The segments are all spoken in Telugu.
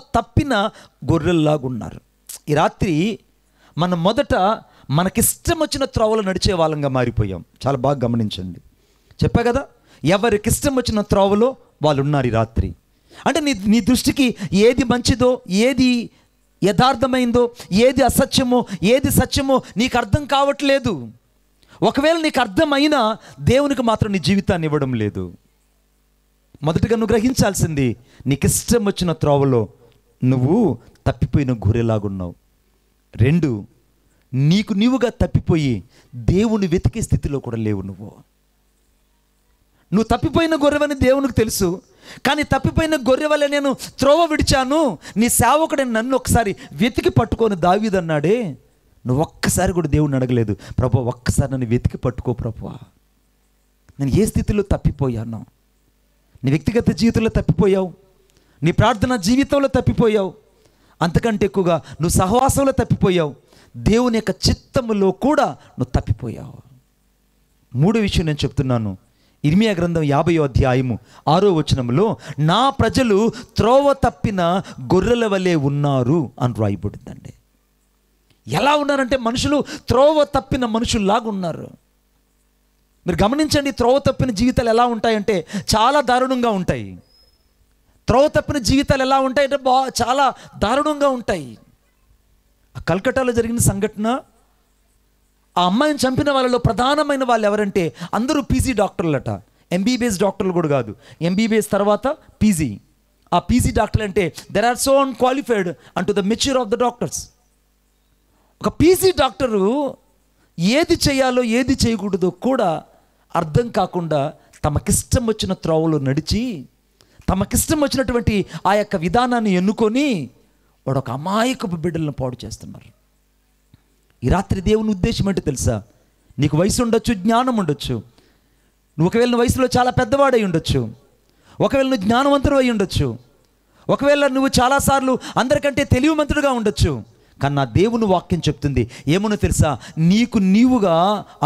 తప్పిన గొర్రెల్లాగా ఉన్నారు. ఈ రాత్రి మనం మొదట మనకిష్టం వచ్చిన త్రోవలు నడిచే వాళ్ళంగా మారిపోయాం. చాలా బాగా గమనించండి. చెప్పా కదా, ఎవరికిష్టం వచ్చిన త్రోవలో వాళ్ళు ఉన్నారు ఈ రాత్రి. అంటే నీ దృష్టికి ఏది మంచిదో, ఏది యథార్థమైందో, ఏది అసత్యమో, ఏది సత్యమో నీకు అర్థం కావట్లేదు. ఒకవేళ నీకు అర్థమైనా దేవునికి మాత్రం నీ జీవితాన్ని ఇవ్వడం లేదు. మొదటిగా నువ్వు గ్రహించాల్సింది, నీకు ఇష్టం వచ్చిన త్రోవలో నువ్వు తప్పిపోయిన గొర్రెలాగున్నావు. 2, నీకు నీవుగా తప్పిపోయి దేవుని వెతికే స్థితిలో కూడా లేవు. నువ్వు తప్పిపోయిన గొర్రెవని దేవునికి తెలుసు, కానీ తప్పిపోయిన గొర్రె వల్ల నేను త్రోవ విడిచాను, నీ సేవకుడని నన్ను ఒకసారి వెతికి పట్టుకొని దావీదు అన్నాడే. నువ్వు ఒక్కసారి కూడా దేవుడిని అడగలేదు, ప్రభువా ఒక్కసారి నన్ను వెతికి పట్టుకో ప్రభువా, నేను ఏ స్థితిలో తప్పిపోయాను. నీ వ్యక్తిగత జీవితంలో తప్పిపోయావు, నీ ప్రార్థన జీవితంలో తప్పిపోయావు, అంతకంటే ఎక్కువగా నువ్వు సహవాసంలో తప్పిపోయావు, దేవుని యొక్క చిత్తములో కూడా నువ్వు తప్పిపోయావు. 3వ విషయం నేను చెప్తున్నాను. ఇర్మియా గ్రంథం 50వ అధ్యాయము 6వ వచనంలో, నా ప్రజలు త్రోవ తప్పిన గొర్రెల వలె ఉన్నారు అని రాయబడిందండి. ఎలా ఉన్నారంటే మనుషులు త్రోవ తప్పిన మనుషుల్లాగా ఉన్నారు. మీరు గమనించండి, త్రోవ తప్పిన జీవితాలు ఎలా ఉంటాయంటే చాలా దారుణంగా ఉంటాయి. త్రోవ తప్పిన జీవితాలు ఎలా ఉంటాయంటే చాలా దారుణంగా ఉంటాయి. కల్కటాలో జరిగిన సంఘటన, ఆ అమ్మాయిని చంపిన వాళ్ళలో ప్రధానమైన వాళ్ళు ఎవరంటే అందరూ పీజీ డాక్టర్లట. ఎంబీబీఎస్ డాక్టర్లు కూడా కాదు, ఎంబీబీఎస్ తర్వాత పీజీ. ఆ పీజీ డాక్టర్లు అంటే there are so unqualified and to the mature of the doctors. ఒక పీజీ డాక్టరు ఏది చేయాలో ఏది చేయకూడదో కూడా అర్థం కాకుండా తమకిష్టం వచ్చిన త్రోవలో నడిచి తమకిష్టం వచ్చినటువంటి ఆ యొక్క విధానాన్ని ఎన్నుకొని వాడు ఒక అమాయకపు బిడ్డలను పాడు చేస్తున్నారు. ఈ రాత్రి దేవుని ఉద్దేశం ఏంటో తెలుసా? నీకు వయసు ఉండొచ్చు, జ్ఞానం ఉండొచ్చు. నువ్వు ఒకవేళ నువ్వు వయసులో చాలా పెద్దవాడై ఉండొచ్చు, ఒకవేళ నువ్వు జ్ఞానవంతుడు అయి ఉండొచ్చు, ఒకవేళ నువ్వు చాలాసార్లు అందరికంటే తెలివిమంతుడుగా ఉండొచ్చు. కానీ నా దేవుని వాక్యం చెప్తుంది ఏమనో తెలుసా? నీకు నీవుగా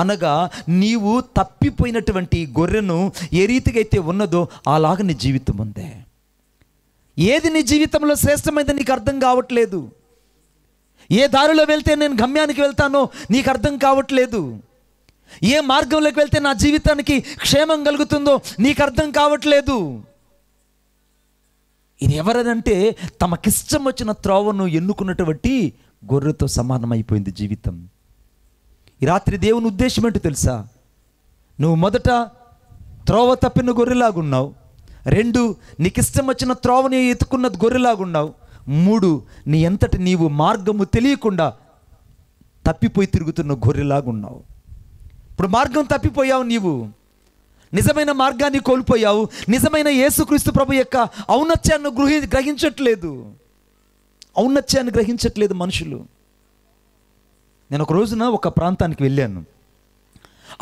అనగా నీవు తప్పిపోయినటువంటి గొర్రెను ఏ రీతిగా అయితే ఉన్నదో అలాగా నీ జీవితం ఉందే. ఏది నీ జీవితంలో శ్రేష్టమైంది నీకు అర్థం కావట్లేదు. ఏ దారిలో వెళ్తే నేను గమ్యానికి వెళ్తానో నీకు అర్థం కావట్లేదు. ఏ మార్గంలోకి వెళ్తే నా జీవితానికి క్షేమం కలుగుతుందో నీకు అర్థం కావట్లేదు. ఇది ఎవరనంటే తమకిష్టం వచ్చిన త్రోవను ఎన్నుకున్నటువంటి గొర్రెతో సమానమైపోయింది జీవితం. ఈ రాత్రి దేవుని ఉద్దేశం ఏంటో తెలుసా? నువ్వు మొదట త్రోవ తప్పిన గొర్రెలాగున్నావు. 2, నీకు ఇష్టం వచ్చిన త్రోవని ఎత్తుకున్న గొర్రెలాగున్నావు. 3, నీ ఎంతటి నీవు మార్గము తెలియకుండా తప్పిపోయి తిరుగుతున్న గొర్రెలాగున్నావు. ఇప్పుడు మార్గం తప్పిపోయావు, నీవు నిజమైన మార్గాన్ని కోల్పోయావు. నిజమైన యేసుక్రీస్తు ప్రభు యొక్క ఔన్నత్యాన్ని గ్రహించట్లేదు. ఔన్నత్యాన్ని గ్రహించట్లేదు మనుషులు. నేను ఒక రోజున ఒక ప్రాంతానికి వెళ్ళాను.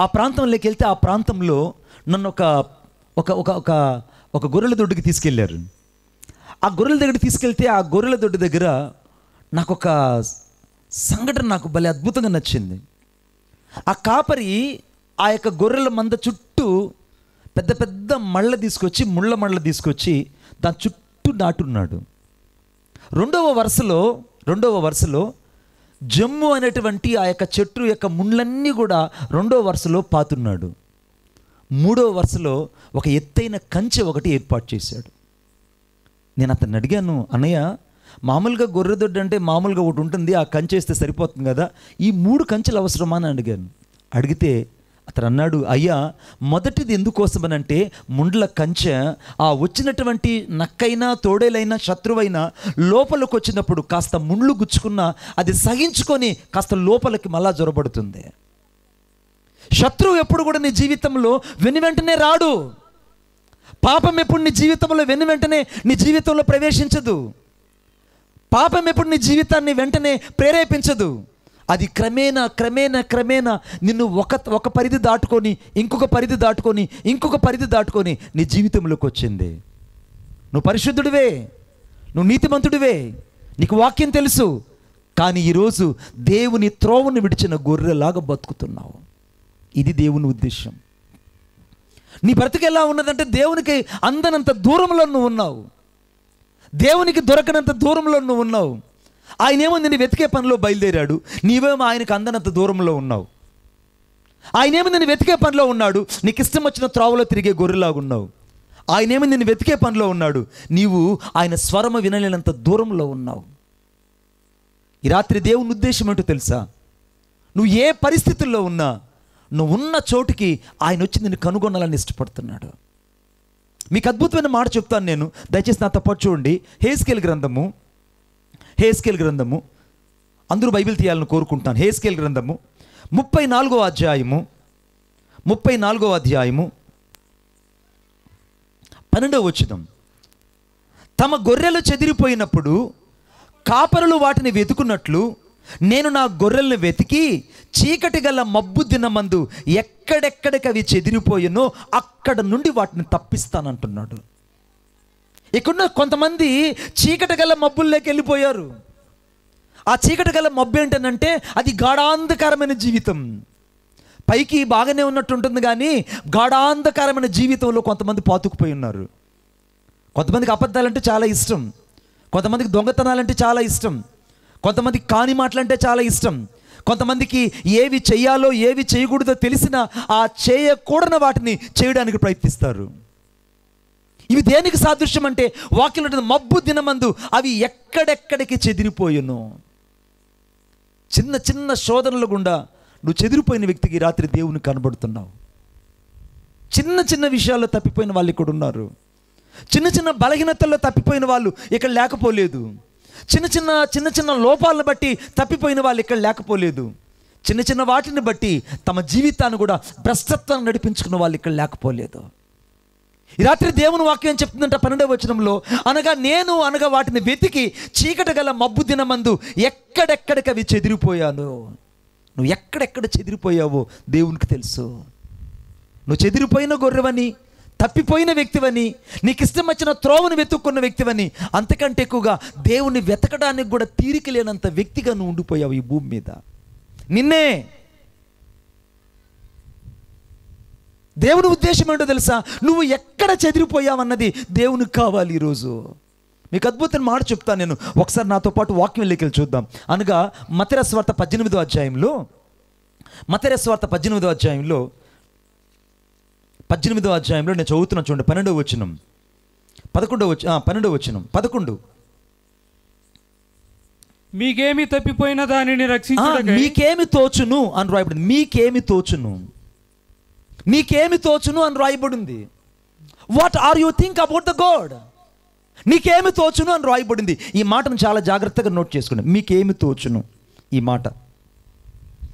ఆ ప్రాంతంలోకి వెళ్తే ఆ ప్రాంతంలో నన్ను ఒక గొర్రెల దొడ్డుకి తీసుకెళ్ళారు. ఆ గొర్రెల దగ్గర తీసుకెళ్తే ఆ గొర్రెల దొడ్డు దగ్గర నాకు ఒక సంఘటన నాకు భలే అద్భుతంగా నచ్చింది. ఆ కాపరి ఆ యొక్క గొర్రెల మంద చుట్టూ పెద్ద పెద్ద ముళ్ళ మళ్ళ తీసుకొచ్చి దాని చుట్టూ నాటున్నాడు. రెండవ వరుసలో జమ్ము అనేటువంటి ఆ యొక్క చెట్టు యొక్క ముళ్ళన్నీ కూడా 2వ వరుసలో పాతున్నాడు. 3వ వరుసలో ఒక ఎత్తైన కంచె ఒకటి ఏర్పాటు చేశాడు. నేను అతన్ని అడిగాను, అన్నయ్య మామూలుగా గొర్రెదొడ్డు అంటే మామూలుగా ఒకటి ఉంటుంది, ఆ కంచె వేస్తే సరిపోతుంది కదా, ఈ 3 కంచెలు అవసరమా అని అడిగాను. అడిగితే అతను అన్నాడు, అయ్యా మొదటిది ఎందుకోసమని అంటే ముండ్ల కంచె ఆ వచ్చినటువంటి నక్కైనా తోడేలైనా శత్రువైనా లోపలికి వచ్చినప్పుడు కాస్త ముండ్లు గుచ్చుకున్నా అది సహించుకొని కాస్త లోపలికి మళ్ళా జొరబడుతుంది. శత్రువు ఎప్పుడు కూడా నీ జీవితంలో వెనువెంటనే రాడు. పాపం ఎప్పుడు నీ జీవితంలో వెనువెంటనే నీ జీవితంలో ప్రవేశించదు. పాపం ఎప్పుడు నీ జీవితాన్ని వెంటనే ప్రేరేపించదు. అది క్రమేణా నిన్ను ఒక పరిధి దాటుకొని ఇంకొక పరిధి దాటుకొని నీ జీవితంలోకి వచ్చింది. నువ్వు పరిశుద్ధుడివే, నువ్వు నీతిమంతుడివే, నీకు వాక్యం తెలుసు. కానీ ఈరోజు దేవుని త్రోవను విడిచిన గొర్రెలాగా బతుకుతున్నావు. ఇది దేవుని ఉద్దేశం. నీ బ్రతుకు ఎలా ఉన్నదంటే దేవునికి అందనంత దూరంలో నువ్వు ఉన్నావు. దేవునికి దొరకనంత దూరంలో నువ్వు ఉన్నావు. ఆయనేమో నిన్ను వెతికే పనిలో బయలుదేరాడు, నీవేమో ఆయనకు అందనంత దూరంలో ఉన్నావు. ఆయనేమో నిన్ను వెతికే పనిలో ఉన్నాడు, నీకు ఇష్టం వచ్చిన త్రోవలో తిరిగే గొర్రెలాగున్నావు. ఆయనేమో నిన్ను వెతికే పనిలో ఉన్నాడు, నీవు ఆయన స్వరము వినలేనంత దూరంలో ఉన్నావు. ఈ రాత్రి దేవుని ఉద్దేశం ఏంటో తెలుసా? నువ్వు ఏ పరిస్థితుల్లో ఉన్నా నువ్వు ఉన్న చోటుకి ఆయన వచ్చి నిన్ను కనుగొనాలని ఇష్టపడుతున్నాడు. మీకు అద్భుతమైన మాట చెప్తాను నేను, దయచేసి నాతో పాటు చూడండి. హెస్కేలు గ్రంథము అందరూ బైబిల్ తీయాలని కోరుకుంటాను. హెస్కేలు గ్రంథము 34వ అధ్యాయము 12వ వచనం. తమ గొర్రెలు చెదిరిపోయినప్పుడు కాపరులు వాటిని వెతుకున్నట్లు నేను నా గొర్రెలను వెతికి చీకటి గల మబ్బు దినమందు ఎక్కడెక్కడికి అవి చెదిరిపోయినో అక్కడ నుండి వాటిని తప్పిస్తానంటున్నాడు. ఇక్కడ కొంతమంది చీకటి గల మబ్బుల్లోకి వెళ్ళిపోయారు. ఆ చీకటి గల మబ్బు ఏంటనంటే అది గాఢాంధకారమైన జీవితం. పైకి బాగానే ఉన్నట్టు ఉంటుంది, కానీ గాఢాంధకారమైన జీవితంలో కొంతమంది పాతుకుపోయి ఉన్నారు. కొంతమందికి అబద్ధాలంటే చాలా ఇష్టం, కొంతమందికి దొంగతనాలంటే చాలా ఇష్టం, కొంతమందికి కాని మాటలంటే చాలా ఇష్టం, కొంతమందికి ఏవి చెయ్యాలో ఏవి చేయకూడదో తెలిసిన ఆ చేయకూడని వాటిని చేయడానికి ప్రయత్నిస్తారు. ఇవి దేనికి సాదృశ్యం అంటే వాక్యంలో మబ్బు దినమందు అవి ఎక్కడెక్కడికి చెదిరిపోయాను. చిన్న చిన్న శోధనల గుండా నువ్వు చెదిరిపోయిన వ్యక్తికి రాత్రి దేవుని కనబడుతున్నావు. చిన్న చిన్న విషయాల్లో తప్పిపోయిన వాళ్ళు ఇక్కడ ఉన్నారు. చిన్న చిన్న బలహీనతల్లో తప్పిపోయిన వాళ్ళు ఇక్కడ లేకపోలేదు. చిన్న చిన్న లోపాలను బట్టి తప్పిపోయిన వాళ్ళు ఇక్కడ లేకపోలేదు. చిన్న చిన్న వాటిని బట్టి తమ జీవితాన్ని కూడా భ్రష్టత్వాన్ని నడిపించుకున్న వాళ్ళు ఇక్కడ లేకపోలేదు. ఈ రాత్రి దేవుని వాక్యం చెప్తుందంట 12వ వచనంలో, అనగా వాటిని వెతికి చీకటి గల మబ్బు దినమందు ఎక్కడెక్కడికి అవి చెదిరిపోయాను. నువ్వు ఎక్కడెక్కడ చెదిరిపోయావో దేవునికి తెలుసు. నువ్వు చెదిరిపోయిన గొర్రెవని, తప్పిపోయిన వ్యక్తివని, నీకు ఇష్టం వచ్చిన త్రోవను వెతుక్కున్న వ్యక్తివని, అంతకంటే ఎక్కువగా దేవుని వెతకడానికి కూడా తీరిక లేనంత వ్యక్తిగా నువ్వు ఉండిపోయావు ఈ భూమి మీద. నిన్నే దేవుని ఉద్దేశం ఏంటో తెలుసా? నువ్వు ఎక్కడ చెదిరిపోయావన్నది దేవునికి కావాలి. ఈరోజు మీకు అద్భుతమైన మాట చెప్తాను నేను, ఒకసారి నాతో పాటు వాక్యంలోకి వెళ్ళి చూద్దాం. అనగా మత్తయి సువార్త 18వ అధ్యాయంలో 18వ అధ్యాయంలో నేను చదువుతున్నా చూడండి. 12వ వచనం 11 మీకేమి తప్పిపోయిన దానిని రక్షించుటకై మీకేమి తోచును అని రాయబడింది. మీకేమి తోచును అని రాయబడింది. What are you think about the God? నీకేమి తోచును అని రాయబడింది. ఈ మాటను చాలా జాగ్రత్తగా నోట్ చేసుకోండి. మీకేమి తోచును,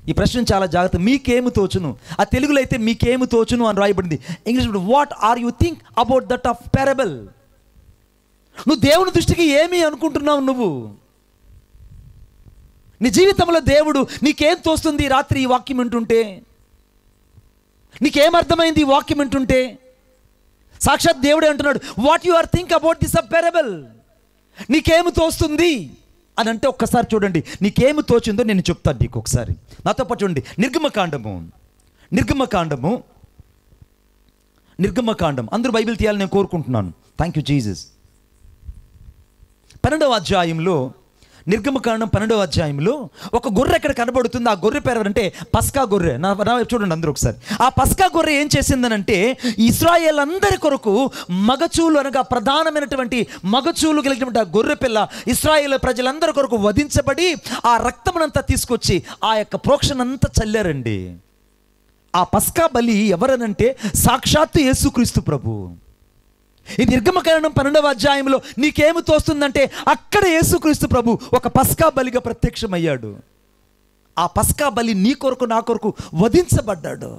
ఈ ప్రశ్న చాలా జాగ్రత్త. మీకేమి తోచును, ఆ తెలుగులో అయితే మీకేమి తోచును అని రాయబడింది. English what are you think about that of parable? నువ్వు దేవుని దృష్టికి ఏమి అనుకుంటున్నావు? నువ్వు నీ జీవితంలో దేవుడు నీకేం తోస్తుంది? రాత్రి ఈ వాక్యం వింటుంటే నీకేమర్థమైంది? ఈ వాక్యం వింటుంటే సాక్షాత్ దేవుడే అంటున్నాడు, what you are think about this parable? నీకేమి తోస్తుంది అని అంటే ఒక్కసారి చూడండి, నీకేమి తోచిందో నేను చెప్తాను నీకు. ఒకసారి నాతో పాటు చూడండి. నిర్గమకాండం అందరూ బైబిల్ తీయాలని నేను కోరుకుంటున్నాను. Thank you Jesus. 12వ అధ్యాయంలో, నిర్గమకాండం 12వ అధ్యాయంలో ఒక గొర్రె ఎక్కడ కనబడుతుంది. ఆ గొర్రె పేరు అంటే పస్కా గొర్రె. నా చూడండి అందరూ ఒకసారి. ఆ పస్కా గొర్రె ఏం చేసిందనంటే ఇశ్రాయేల్ అందరి కొరకు మగచూలు అనగా ప్రధానమైనటువంటి మగచూలు కలిగినటువంటి ఆ గొర్రె పిల్ల ఇశ్రాయేల్ ప్రజలందరి కొరకు వధించబడి ఆ రక్తమునంతా తీసుకొచ్చి ఆ యొక్క ప్రోక్షణంతా చల్లారండి. ఆ పస్కా బలి ఎవరనంటే సాక్షాత్తు యేసుక్రీస్తు ప్రభు. ఈ నిర్గమకాండం 12వ అధ్యాయంలో నీకేమి తోస్తుందంటే అక్కడ యేసుక్రీస్తు ప్రభు ఒక పస్కా బలిగా ప్రత్యక్షమయ్యాడు. ఆ పస్కా బలి నీ కొరకు నా కొరకు వధించబడ్డాడు.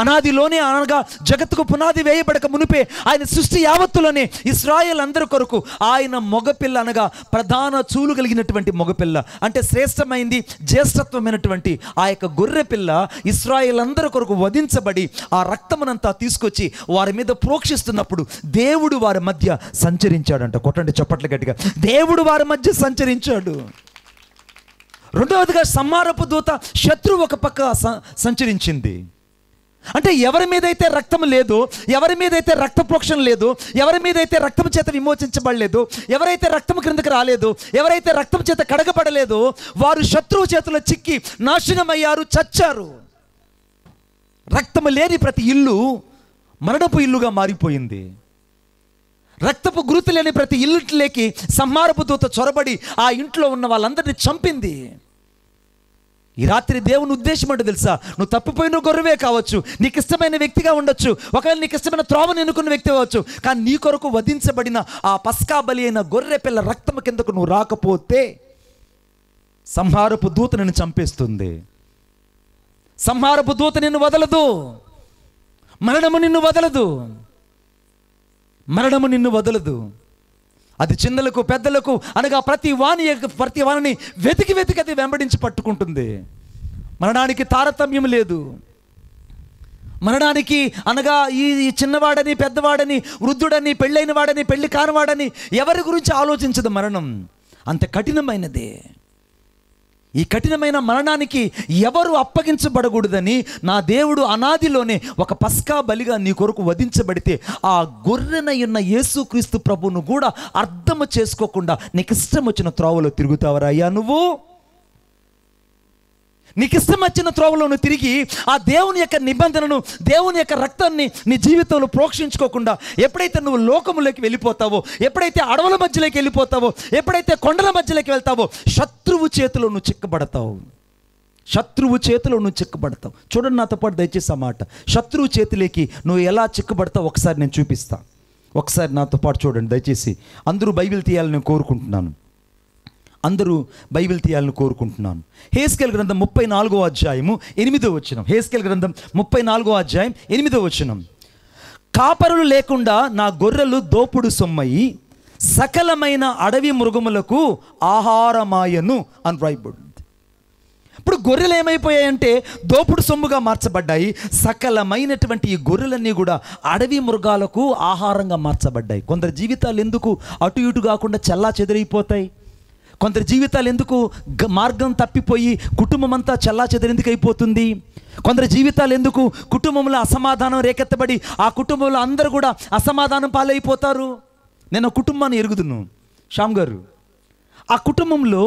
అనాదిలోనే అనగా జగత్తుకు పునాది వేయబడక మునిపే ఆయన సృష్టి యావత్తులోనే ఇశ్రాయేల్ అందరి కొరకు ఆయన మగపిల్ల అనగా ప్రధాన చూలు కలిగినటువంటి మగపిల్ల అంటే శ్రేష్టమైంది జ్యేష్ఠత్వమైనటువంటి ఆ యొక్క గొర్రె పిల్ల ఇశ్రాయేల్ అందరి కొరకు వధించబడి ఆ రక్తమునంతా తీసుకొచ్చి వారి మీద ప్రోక్షిస్తున్నప్పుడు దేవుడు వారి మధ్య సంచరించాడంట. కొట్టండి చప్పట్లు గట్టిగా. దేవుడు వారి మధ్య సంచరించాడు. రెండవదిగా సంహారపు దూత శత్రువు ఒక పక్క సంచరించింది. అంటే ఎవరి మీదైతే రక్తం లేదో, ఎవరి మీదైతే రక్త ప్రోక్షణ లేదు, ఎవరి మీదైతే రక్తం చేత విమోచించబడలేదు, ఎవరైతే రక్తం క్రిందకి రాలేదు, ఎవరైతే రక్తం చేత కడగబడలేదో వారు శత్రువు చేతిలో చిక్కి నాశనమయ్యారు, చచ్చారు. రక్తము లేని ప్రతి ఇల్లు మరణపు ఇల్లుగా మారిపోయింది. రక్తపు గుర్తు లేని ప్రతి ఇల్లులోకి సంహారపు దూత చొరబడి ఆ ఇంట్లో ఉన్న వాళ్ళందరినీ చంపింది. ఈ రాత్రి దేవుని ఉద్దేశం అంటే తెలుసా? నువ్వు తప్పిపోయిన గొర్రెవే కావచ్చు, నీకు ఇష్టమైన వ్యక్తిగా ఉండొచ్చు, ఒకవేళ నీకు ఇష్టమైన త్రోవను ఎన్నుకున్న వ్యక్తి అవ్వచ్చు, కానీ నీ కొరకు వధించబడిన ఆ పస్కా బలి అయిన గొర్రె పిల్ల రక్తం కిందకు నువ్వు రాకపోతే సంహారపు దూత నిన్ను చంపేస్తుంది. సంహారపు దూత నిన్ను వదలదు, మరణము నిన్ను వదలదు, మరణము నిన్ను వదలదు. అది చిన్నలకు పెద్దలకు అనగా ప్రతి వాణిని వెతికి అది వెంబడించి పట్టుకుంటుంది. మరణానికి తారతమ్యం లేదు. మరణానికి అనగా ఈ చిన్నవాడని, పెద్దవాడని, వృద్ధుడని, పెళ్ళైన వాడని, పెళ్లి కానివాడని ఎవరి గురించి ఆలోచించదు. మరణం అంత కఠినమైనదే. ఈ కఠినమైన మరణానికి ఎవరు అప్పగించబడకూడదని నా దేవుడు అనాదిలోనే ఒక పస్కా బలిగా నీ కొరకు వధించబడితే ఆ గొర్రెనయున్న యేసుక్రీస్తు ప్రభువును కూడా అర్థము చేసుకోకుండా నీకు ఇష్టం వచ్చిన త్రోవలో తిరుగుతావరా అయ్యా? నువ్వు నీకు ఇష్టం వచ్చిన త్రోవలోను తిరిగి ఆ దేవుని యొక్క నిబంధనను, దేవుని యొక్క రక్తాన్ని నీ జీవితంలో ప్రోక్షించుకోకుండా ఎప్పుడైతే నువ్వు లోకములోకి వెళ్ళిపోతావో, ఎప్పుడైతే అడవుల మధ్యలోకి వెళ్ళిపోతావో, ఎప్పుడైతే కొండల మధ్యలోకి వెళ్తావో శత్రువు చేతిలో నువ్వు చిక్కబడతావు. శత్రువు చేతిలో నువ్వు చిక్కబడతావు. చూడండి నాతో పాటు దయచేసి ఆ మాట. శత్రువు చేతిలోకి నువ్వు ఎలా చిక్కబడతావు ఒకసారి నేను చూపిస్తాను. ఒకసారి నాతో పాటు చూడండి దయచేసి. అందరూ బైబిల్ తీయాలని నేను కోరుకుంటున్నాను. హెస్కేలు గ్రంథం 34వ అధ్యాయము 8వ వచనం. హెస్కేలు గ్రంథం 34వ అధ్యాయం 8వ వచనం. కాపరులు లేకుండా నా గొర్రెలు దోపుడు సొమ్మయి సకలమైన అడవి మృగములకు ఆహారమాయను అని రాయబడింది. ఇప్పుడు గొర్రెలు ఏమైపోయాయంటే దోపుడు సొమ్ముగా మార్చబడ్డాయి. సకలమైనటువంటి ఈ గొర్రెలన్నీ కూడా అడవి మృగాలకు ఆహారంగా మార్చబడ్డాయి. కొందరి జీవితాలు ఎందుకు అటు ఇటు కాకుండా చెల్లా చెదిరైపోతాయి? కొందరి జీవితాలు ఎందుకు మార్గం తప్పిపోయి కుటుంబం అంతా చెల్లా చెదరెందుకు అయిపోతుంది? కొందరి జీవితాలు ఎందుకు కుటుంబంలో అసమాధానం రేకెత్తబడి ఆ కుటుంబంలో అందరూ కూడా అసమాధానం పాలైపోతారు? నేను కుటుంబాన్ని ఎరుగుదును శ్యామ్ గారు. ఆ కుటుంబంలో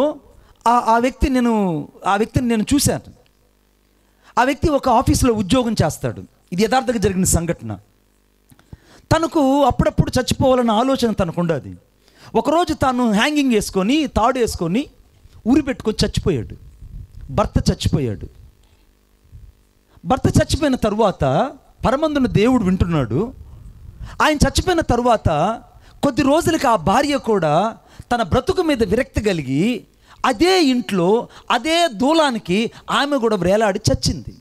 ఆ వ్యక్తిని నేను చూశాను. ఆ వ్యక్తి ఒక ఆఫీసులో ఉద్యోగం చేస్తాడు. ఇది యథార్థంగా జరిగిన సంఘటన. తనకు అప్పుడప్పుడు చచ్చిపోవాలన్న ఆలోచన తనకు ఉండదు. ఒకరోజు తాను హ్యాంగింగ్ వేసుకొని, తాడు వేసుకొని ఊరి పెట్టుకొని చచ్చిపోయాడు. భర్త చచ్చిపోయిన తరువాత పరమందున దేవుడు వింటున్నాడు. ఆయన చచ్చిపోయిన తరువాత కొద్ది రోజులకి ఆ భార్య కూడా తన బ్రతుకు మీద విరక్తి కలిగి అదే ఇంట్లో అదే దూలానికి ఆమె కూడా వ్రేలాడి చచ్చింది.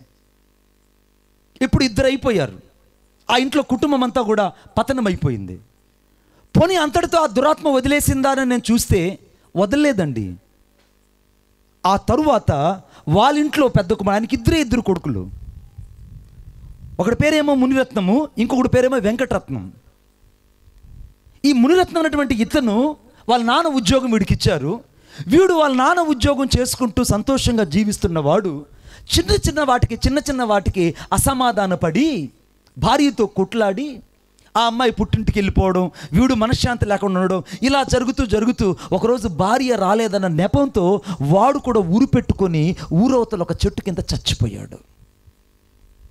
ఇప్పుడు ఇద్దరు అయిపోయారు. ఆ ఇంట్లో కుటుంబం అంతా కూడా పతనం అయిపోయింది. పోనీ అంతటితో ఆ దురాత్మ వదిలేసిందని నేను చూస్తే వదలలేదండి. ఆ తరువాత వాళ్ళ ఇంట్లో పెద్ద కుమారుడు, ఆయనకి ఇద్దరు కొడుకులు. ఒకటి పేరేమో మునిరత్నము, ఇంకొకటి పేరేమో వెంకటరత్నం. ఈ మునిరత్నం అనేటువంటి ఇతను వాళ్ళ నాన్న ఉద్యోగం వీడికిచ్చారు. వీడు వాళ్ళ నాన్న ఉద్యోగం చేసుకుంటూ సంతోషంగా జీవిస్తున్నవాడు చిన్న చిన్న వాటికి అసమాధానపడి భార్యతో కొట్లాడి ఆ అమ్మాయి పుట్టింటికి వెళ్ళిపోవడం, వీడు మనశ్శాంతి లేకుండా ఉండడం, ఇలా జరుగుతూ ఒకరోజు భార్య రాలేదన్న నెపంతో వాడు కూడా ఊరు పెట్టుకొని ఊరవతల ఒక చెట్టు కింద చచ్చిపోయాడు.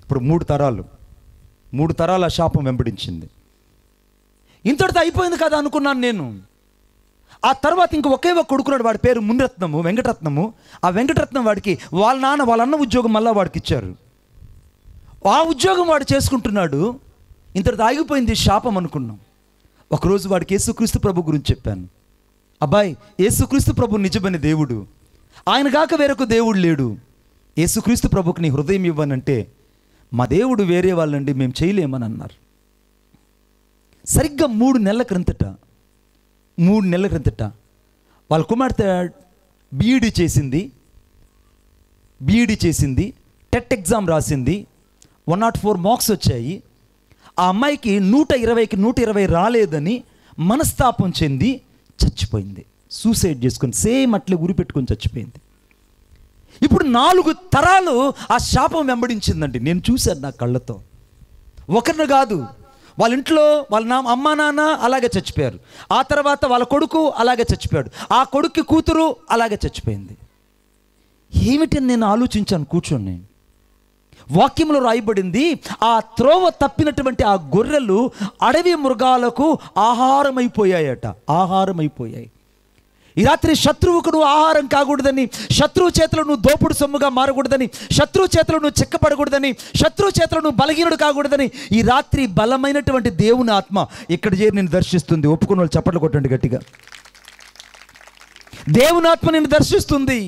ఇప్పుడు 3 తరాల శాపం వెంబడించింది. ఇంతటితో అయిపోయింది కదా అనుకున్నాను నేను. ఆ తర్వాత ఇంక ఒకే ఒక కొడుకున్నాడు, వాడి పేరు వెంకటరత్నము. ఆ వెంకటరత్నం వాడికి వాళ్ళ నాన్న వాళ్ళ అన్న ఉద్యోగం మళ్ళా వాడికి ఇచ్చారు. ఆ ఉద్యోగం వాడు చేసుకుంటున్నాడు. ఇంతటితో ఆగిపోయింది శాపం అనుకున్నాం. ఒకరోజు వాడికి యేసుక్రీస్తు ప్రభు గురించి చెప్పాను. అబ్బాయి, యేసుక్రీస్తు ప్రభు నిజమైన దేవుడు, ఆయన కాక వేరొక దేవుడు లేడు. యేసుక్రీస్తు ప్రభుకి నీ హృదయం ఇవ్వనంటే మా దేవుడు వేరే వాళ్ళండి, మేము చేయలేమని అన్నారు. సరిగ్గా 3 నెలల క్రిందట వాళ్ళ కుమార్తె బీఈడీ చేసింది, టెట్ ఎగ్జామ్ రాసింది, 104 మార్క్స్ వచ్చాయి. ఆ అమ్మాయికి 120కి 120 రాలేదని మనస్తాపం చెంది చచ్చిపోయింది. సూసైడ్ చేసుకొని సేమ్ అట్లే ఉరి పెట్టుకొని చచ్చిపోయింది. ఇప్పుడు 4 తరాలు ఆ శాపం వెంబడించిందండి. నేను చూశాను నా కళ్ళతో. ఒకరిని కాదు, వాళ్ళ ఇంట్లో వాళ్ళ అమ్మ నాన్న అలాగే చచ్చిపోయారు. ఆ తర్వాత వాళ్ళ కొడుకు అలాగే చచ్చిపోయాడు. ఆ కొడుక్కి కూతురు అలాగే చచ్చిపోయింది. ఏమిటని నేను ఆలోచించాను కూర్చొని. వాక్యంలో రాయబడింది, ఆ త్రోవ తప్పినటువంటి ఆ గొర్రెలు అడవి మృగాలకు ఆహారమైపోయాయట. ఆహారమైపోయాయి. ఈ రాత్రి శత్రువుకు నువ్వు ఆహారం కాకూడదని, శత్రువు చేతిలో నువ్వు దోపుడు సొమ్ముగా మారకూడదని, శత్రువు చేతిలో నువ్వు చెక్కపడకూడదని, శత్రువు చేతిలో నువ్వు బలహీనుడు కాకూడదని ఈ రాత్రి బలమైనటువంటి దేవుని ఆత్మ ఇక్కడ చేరి నేను దర్శిస్తుంది. ఒప్పుకున్న వాళ్ళు చప్పట్లు కొట్టండి గట్టిగా. దేవుని ఆత్మ నిన్ను దర్శిస్తుంది.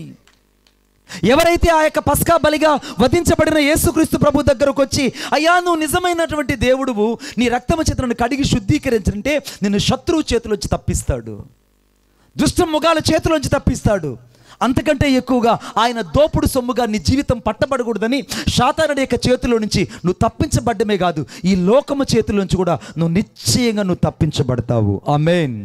ఎవరైతే ఆ యొక్క పస్కా బలిగా వధించబడిన యేసుక్రీస్తు ప్రభు దగ్గరకు వచ్చి, అయ్యా నువ్వు నిజమైనటువంటి దేవుడువు, నీ రక్తము చేతులను కడిగి శుద్ధీకరించంటే నిన్ను శత్రువు చేతిలోంచి తప్పిస్తాడు, దుష్ట మృగాల చేతిలోంచి తప్పిస్తాడు. అంతకంటే ఎక్కువగా ఆయన దోపుడు సొమ్ముగా నీ జీవితం పట్టబడకూడదని సాతానుడి యొక్క చేతిలో నుంచి నువ్వు తప్పించబడ్డమే కాదు, ఈ లోకము చేతిలోంచి కూడా నువ్వు నిశ్చయంగా నువ్వు తప్పించబడతావు. ఆమేన్.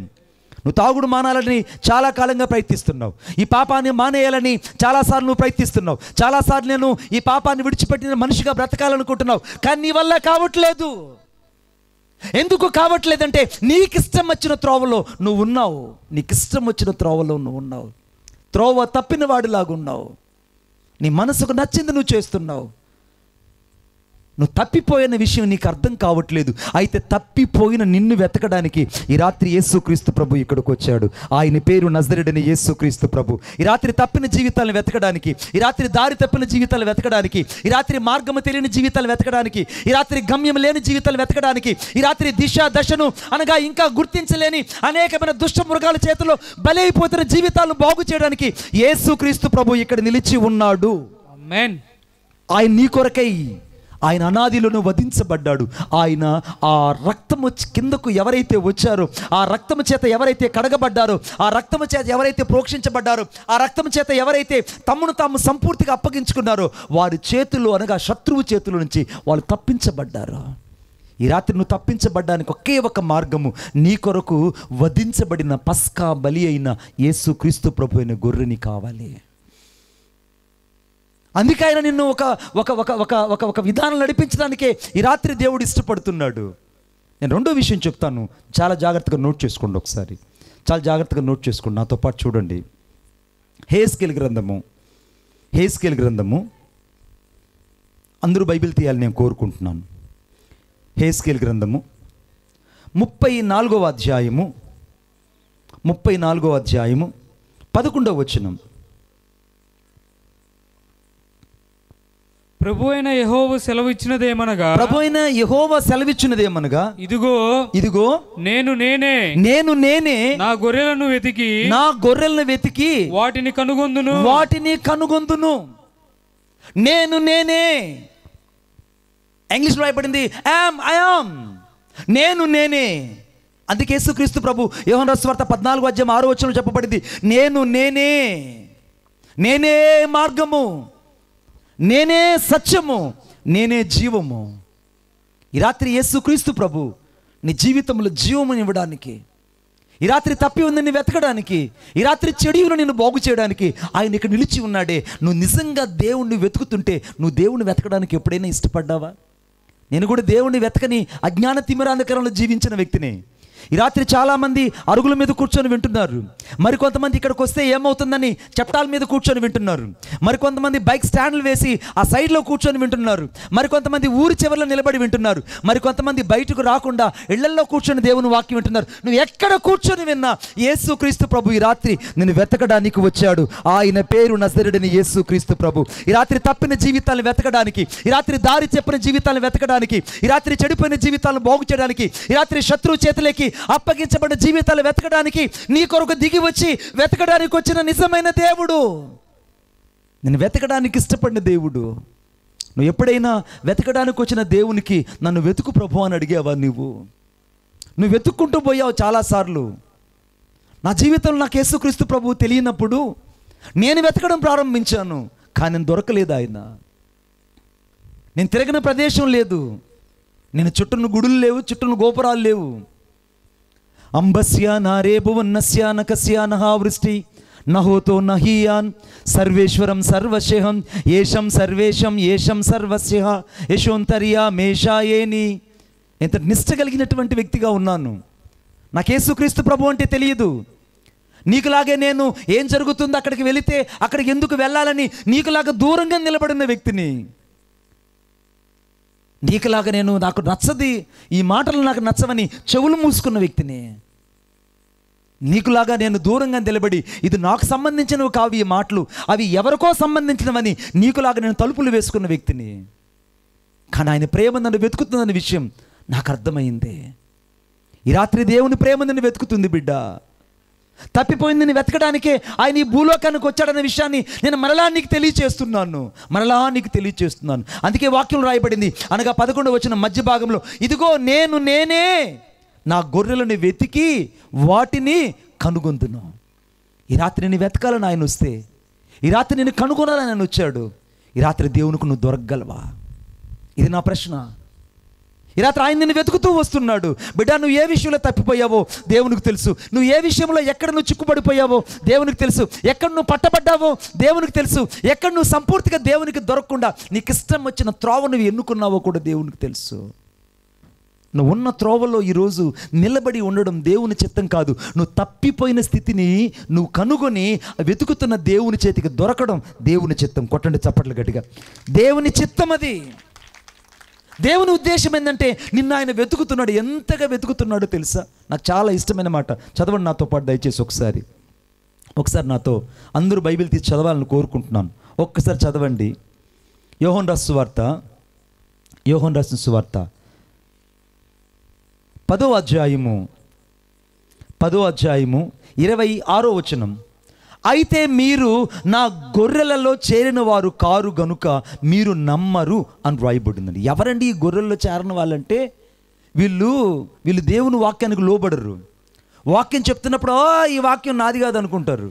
నువ్వు తాగుడు మానాలని చాలా కాలంగా ప్రయత్నిస్తున్నావు. ఈ పాపాన్ని మానేయాలని చాలాసార్లు నువ్వు ప్రయత్నిస్తున్నావు. చాలాసార్లు నేను ఈ పాపాన్ని విడిచిపెట్టిన మనిషిగా బ్రతకాలనుకుంటున్నావు. కానీ నీ వల్ల కావట్లేదు. ఎందుకు కావట్లేదంటే నీకిష్టం వచ్చిన త్రోవలో నువ్వు ఉన్నావు. నీకిష్టం వచ్చిన త్రోవలో నువ్వు ఉన్నావు. త్రోవ తప్పిన వాడిలాగా ఉన్నావు. నీ మనసుకు నచ్చింది నువ్వు చేస్తున్నావు. నువ్వు తప్పిపోయిన విషయం నీకు అర్థం కావట్లేదు. అయితే తప్పిపోయిన నిన్ను వెతకడానికి ఈ రాత్రి యేసుక్రీస్తు ప్రభు ఇక్కడికి వచ్చాడు. ఆయన పేరు నజరేయుడైన యేసుక్రీస్తు ప్రభు. ఈ రాత్రి తప్పిన జీవితాలను వెతకడానికి, ఈ రాత్రి దారి తప్పిన జీవితాలు వెతకడానికి, ఈ రాత్రి మార్గము తెలియని జీవితాలు వెతకడానికి, ఈ రాత్రి గమ్యం లేని జీవితాలు వెతకడానికి, ఈ రాత్రి దిశ దశను అనగా ఇంకా గుర్తించలేని అనేకమైన దుష్ట మృగాల చేతిలో బలైపోతున్న జీవితాలను బాగు చేయడానికి యేసుక్రీస్తు ప్రభు ఇక్కడ నిలిచి ఉన్నాడు. ఆమేన్. ఆయన నీ కొరకై, ఆయన అనాదిలోనూ వధించబడ్డాడు. ఆయన ఆ రక్తము కిందకు ఎవరైతే వచ్చారో, ఆ రక్తము చేత ఎవరైతే కడగబడ్డారో, ఆ రక్తము చేత ఎవరైతే ప్రోక్షించబడ్డారో, ఆ రక్తము చేత ఎవరైతే తమను తాము సంపూర్తిగా అప్పగించుకున్నారో వారి చేతులు అనగా శత్రువు చేతుల నుంచి వాళ్ళు తప్పించబడ్డారు. ఈ రాత్రి నువ్వు తప్పించబడ్డానికి ఒకే ఒక మార్గము, నీ కొరకు వధించబడిన పస్కా బలి అయిన యేసుక్రీస్తు ప్రభు అయిన గొర్రెని కావాలి. అందుకే ఆయన నిన్ను ఒక ఒక ఒక ఒక ఒక ఒక విధానం నడిపించడానికే ఈ రాత్రి దేవుడు ఇష్టపడుతున్నాడు. నేను రెండో విషయం చెప్తాను, చాలా జాగ్రత్తగా నోట్ చేసుకోండి. ఒకసారి చాలా జాగ్రత్తగా నోట్ చేసుకోండి, నాతో పాటు చూడండి. హెస్కేలు గ్రంథము అందరూ బైబిల్ తీయాలని నేను కోరుకుంటున్నాను. హెస్కేలు గ్రంథము 34వ అధ్యాయము 11వ వచనం. ప్రభు అయిన యెహోవా సెలవిచ్చినదేమనగా, ఇదిగో నేను నేనే నా గొర్రెలను వెతికి వాటిని కనుగొందును. నేను నేనే. ఇంగ్లీష్లో రాయబడింది ఐ యామ్. నేను నేనే. అందుకే యేసుక్రీస్తు ప్రభు యోహాను రాసిన సువార్త 14:6 చెప్పబడింది, నేను నేనే మార్గము, నేనే సత్యము, నేనే జీవము. ఈ రాత్రి యేసుక్రీస్తు ప్రభు నీ జీవితంలో జీవముని ఇవ్వడానికి, ఈ రాత్రి తప్పి ఉందని వెతకడానికి, ఈ రాత్రి చెడును నిన్ను బాగు చేయడానికి ఆయన ఇక్కడ నిలిచి ఉన్నాడే. నువ్వు నిజంగా దేవుణ్ణి వెతుకుతుంటే నువ్వు దేవుణ్ణి వెతకడానికి ఎప్పుడైనా ఇష్టపడ్డావా? నేను కూడా దేవుణ్ణి వెతకని అజ్ఞాన తిమిరాంధకారంలో జీవించిన వ్యక్తిని. ఈ రాత్రి చాలామంది అరుగుల మీద కూర్చొని వింటున్నారు. మరికొంతమంది ఇక్కడికి వస్తే ఏమవుతుందని చప్టాల మీద కూర్చొని వింటున్నారు. మరికొంతమంది బైక్ స్టాండ్లు వేసి ఆ సైడ్లో కూర్చొని వింటున్నారు. మరికొంతమంది ఊరి చివరిలో నిలబడి వింటున్నారు. మరికొంతమంది బయటకు రాకుండా ఇళ్లల్లో కూర్చొని దేవుని వాక్యం వింటున్నారు. నువ్వు ఎక్కడ కూర్చొని విన్నా యేసుక్రీస్తు ప్రభు ఈ రాత్రి నిన్ను వెతకడానికి వచ్చాడు. ఆయన పేరు నజరేయుడైన యేసుక్రీస్తు ప్రభు. ఈ రాత్రి తప్పిన జీవితాలను వెతకడానికి, ఈ రాత్రి దారి చెప్పిన జీవితాలను వెతకడానికి, ఈ రాత్రి చెడిపోయిన జీవితాలను బాగు చేయడానికి, ఈ రాత్రి శత్రువు చేతులకి అప్పగించబడిన జీవితాలు వెతకడానికి, నీ కొరకు దిగి వచ్చి వెతకడానికి వచ్చిన నిజమైన దేవుడు, నేను వెతకడానికి ఇష్టపడిన దేవుడు. నువ్వు ఎప్పుడైనా వెతకడానికి వచ్చిన దేవునికి నన్ను వెతుకు ప్రభు అని అడిగావా? నువ్వు వెతుక్కుంటూ పోయావు చాలాసార్లు. నా జీవితంలో నాకు యేసుక్రీస్తు ప్రభు తెలియనప్పుడు నేను వెతకడం ప్రారంభించాను, కానీ నేను దొరకలేదు. ఆయన నేను తిరగిన ప్రదేశం లేదు, నేను చుట్టూను గుడులు లేవు, చుట్టూను గోపురాలు లేవు. అంబస్య నారే భువన్నస్య నకస్య నహావృష్టి నహోతో నహీయాన్ సర్వేశ్వరం సర్వశేహం ఏషం సర్వేశం ఏషం సర్వస్య యశోంతర్యా మేషాయేని. ఎంత నిష్ట కలిగినటువంటి వ్యక్తిగా ఉన్నాను. నాకు యేసుక్రీస్తు ప్రభు అంటే తెలియదు. నీకులాగే నేను ఏం జరుగుతుందో అక్కడికి వెళితే అక్కడికి ఎందుకు వెళ్ళాలని నీకులాగా దూరంగా నిలబడిన వ్యక్తిని. నీకులాగా నేను నాకు నచ్చది, ఈ మాటలు నాకు నచ్చవని చెవులు మూసుకున్న వ్యక్తిని. నీకులాగా నేను దూరంగా నిలబడి ఇది నాకు సంబంధించినవి కావు ఈ మాటలు, అవి ఎవరికో సంబంధించినవని నీకులాగా నేను తలుపులు వేసుకున్న వ్యక్తిని. కానీ ఆయన ప్రేమ నన్ను వెతుకుతుందన్న విషయం నాకు అర్థమైంది. ఈ రాత్రి దేవుని ప్రేమ నన్ను వెతుకుతుంది బిడ్డ. తప్పిపోయిందని వెతకడానికే ఆయన ఈ భూలోకానికి వచ్చాడన్న విషయాన్ని నేను మరలా నీకు తెలియచేస్తున్నాను. అందుకే వాక్యం రాయబడింది, అనగా 11వ వచనం మధ్య భాగంలో, ఇదిగో నేనే నా గొర్రెలను వెతికి వాటిని కనుగొందును. ఈ రాత్రి నేను వెతకాలని ఆయన వస్తే, ఈ రాత్రి నేను కనుగొనాలని ఆయన వచ్చాడు. ఈ రాత్రి దేవునికి నువ్వు దొరకగలవా? ఇది నా ప్రశ్న. ఈ రాత్రి ఆయన నిన్ను వెతుకుతూ వస్తున్నాడు. బిడ్డ, నువ్వు ఏ విషయంలో తప్పిపోయావో దేవునికి తెలుసు. నువ్వు ఏ విషయంలో ఎక్కడ నువ్వు చిక్కుపడిపోయావో దేవునికి తెలుసు. ఎక్కడ నువ్వు పట్టబడ్డావో దేవునికి తెలుసు. ఎక్కడ నువ్వు సంపూర్తిగా దేవునికి దొరకకుండా నీకు ఇష్టం వచ్చిన త్రోవ నువ్వు ఎన్నుకున్నావో కూడా దేవునికి తెలుసు. నువ్వు ఉన్న త్రోవలో ఈరోజు నిలబడి ఉండడం దేవుని చిత్తం కాదు. నువ్వు తప్పిపోయిన స్థితిని నువ్వు కనుగొని వెతుకుతున్న దేవుని చేతికి దొరకడం దేవుని చిత్తం. కొట్టండి చప్పట్లు గట్టిగా. దేవుని చిత్తం అది. దేవుని ఉద్దేశం ఏంటంటే నిన్ను ఆయన వెతుకుతున్నాడు. ఎంతగా వెతుకుతున్నాడో తెలుసా? నాకు చాలా ఇష్టమైన మాట. చదవండి నాతో పాటు దయచేసి ఒకసారి నాతో అందరూ బైబిల్ తీసి చదవాలని కోరుకుంటున్నాను. ఒక్కసారి చదవండి. యోహాను రాసిన సువార్త 10వ అధ్యాయము 26వ వచనం. అయితే మీరు నా గొర్రెలలో చేరిన వారు కారు గనుక మీరు నమ్మరు అని రాయబడిందండి. ఎవరండి ఈ గొర్రెల్లో చేరిన వాళ్ళంటే? వీళ్ళు దేవుని వాక్యానికి లోబడరు. వాక్యం చెప్తున్నప్పుడు ఈ వాక్యం నాది కాదు అనుకుంటారు.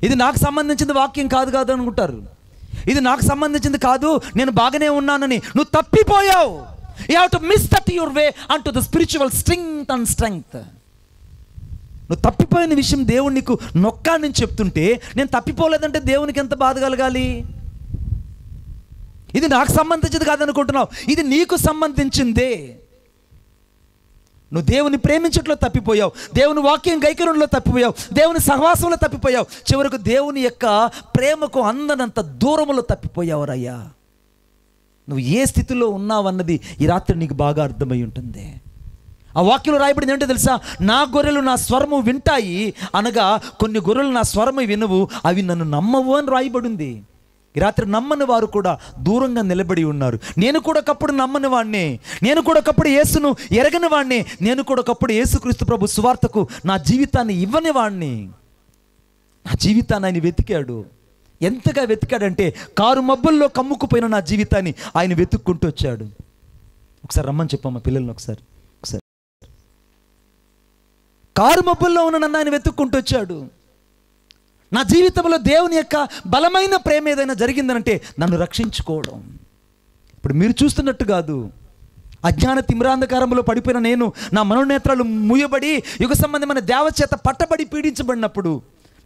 ఇది నాకు సంబంధించింది వాక్యం కాదు అనుకుంటారు. ఇది నాకు సంబంధించింది కాదు, నేను బాగానే ఉన్నానని. నువ్వు తప్పిపోయావు. You have to miss that your way అంటు ద స్పిరిచువల్ స్ట్రెంగ్త్. నువ్వు తప్పిపోయిన విషయం దేవుడు నీకు నొక్కాన్ని చెప్తుంటే, నేను తప్పిపోలేదంటే దేవునికి ఎంత బాధ కలగాలి? ఇది నాకు సంబంధించింది కాదనుకుంటున్నావు, ఇది నీకు సంబంధించిందే. నువ్వు దేవుని ప్రేమించట్లో తప్పిపోయావు, దేవుని వాక్యం గైకరంలో తప్పిపోయావు, దేవుని సహవాసంలో తప్పిపోయావు, చివరకు దేవుని యొక్క ప్రేమకు అందనంత దూరంలో తప్పిపోయావురయ్యా. నువ్వు ఏ స్థితిలో ఉన్నావన్నది ఈ రాత్రి నీకు బాగా అర్థమై ఉంటుంది. ఆ వాక్యంలో రాయబడింది ఏంటో తెలుసా? నా గొర్రెలు నా స్వరము వింటాయి అనగా, కొన్ని గొర్రెలు నా స్వరము వినవు, అవి నన్ను నమ్మవు అని రాయబడింది. ఈ రాత్రి నమ్మని వారు కూడా దూరంగా నిలబడి ఉన్నారు. నేను కూడా ఒకప్పుడు నమ్మని వాడిని, నేను కూడా ఒకప్పుడు యేసును ఎరగని వాడిని, నేను కూడా ఒకప్పుడు యేసుక్రీస్తు ప్రభు సువార్తకు నా జీవితాన్ని ఇవ్వని వాడిని. నా జీవితాన్ని ఆయన వెతికాడు. ఎంతగా వెతికాడంటే కారు మబ్బుల్లో కమ్ముకుపోయిన నా జీవితాన్ని ఆయన వెతుక్కుంటూ వచ్చాడు. ఒకసారి రమ్మని చెప్పమ్మా పిల్లల్ని. ఒకసారి కారు మబ్బుల్లో ఉన్న నన్ను ఆయన వెతుక్కుంటూ వచ్చాడు. నా జీవితంలో దేవుని యొక్క బలమైన ప్రేమ ఏదైనా జరిగిందనంటే నన్ను రక్షించుకోవడం. ఇప్పుడు మీరు చూస్తున్నట్టు కాదు. అజ్ఞాన తిమ్రాంధకారంలో పడిపోయిన నేను, నా మనోనేత్రాలు మూయబడి యుగ సంబంధమైన దేవచేత పట్టబడి పీడించబడినప్పుడు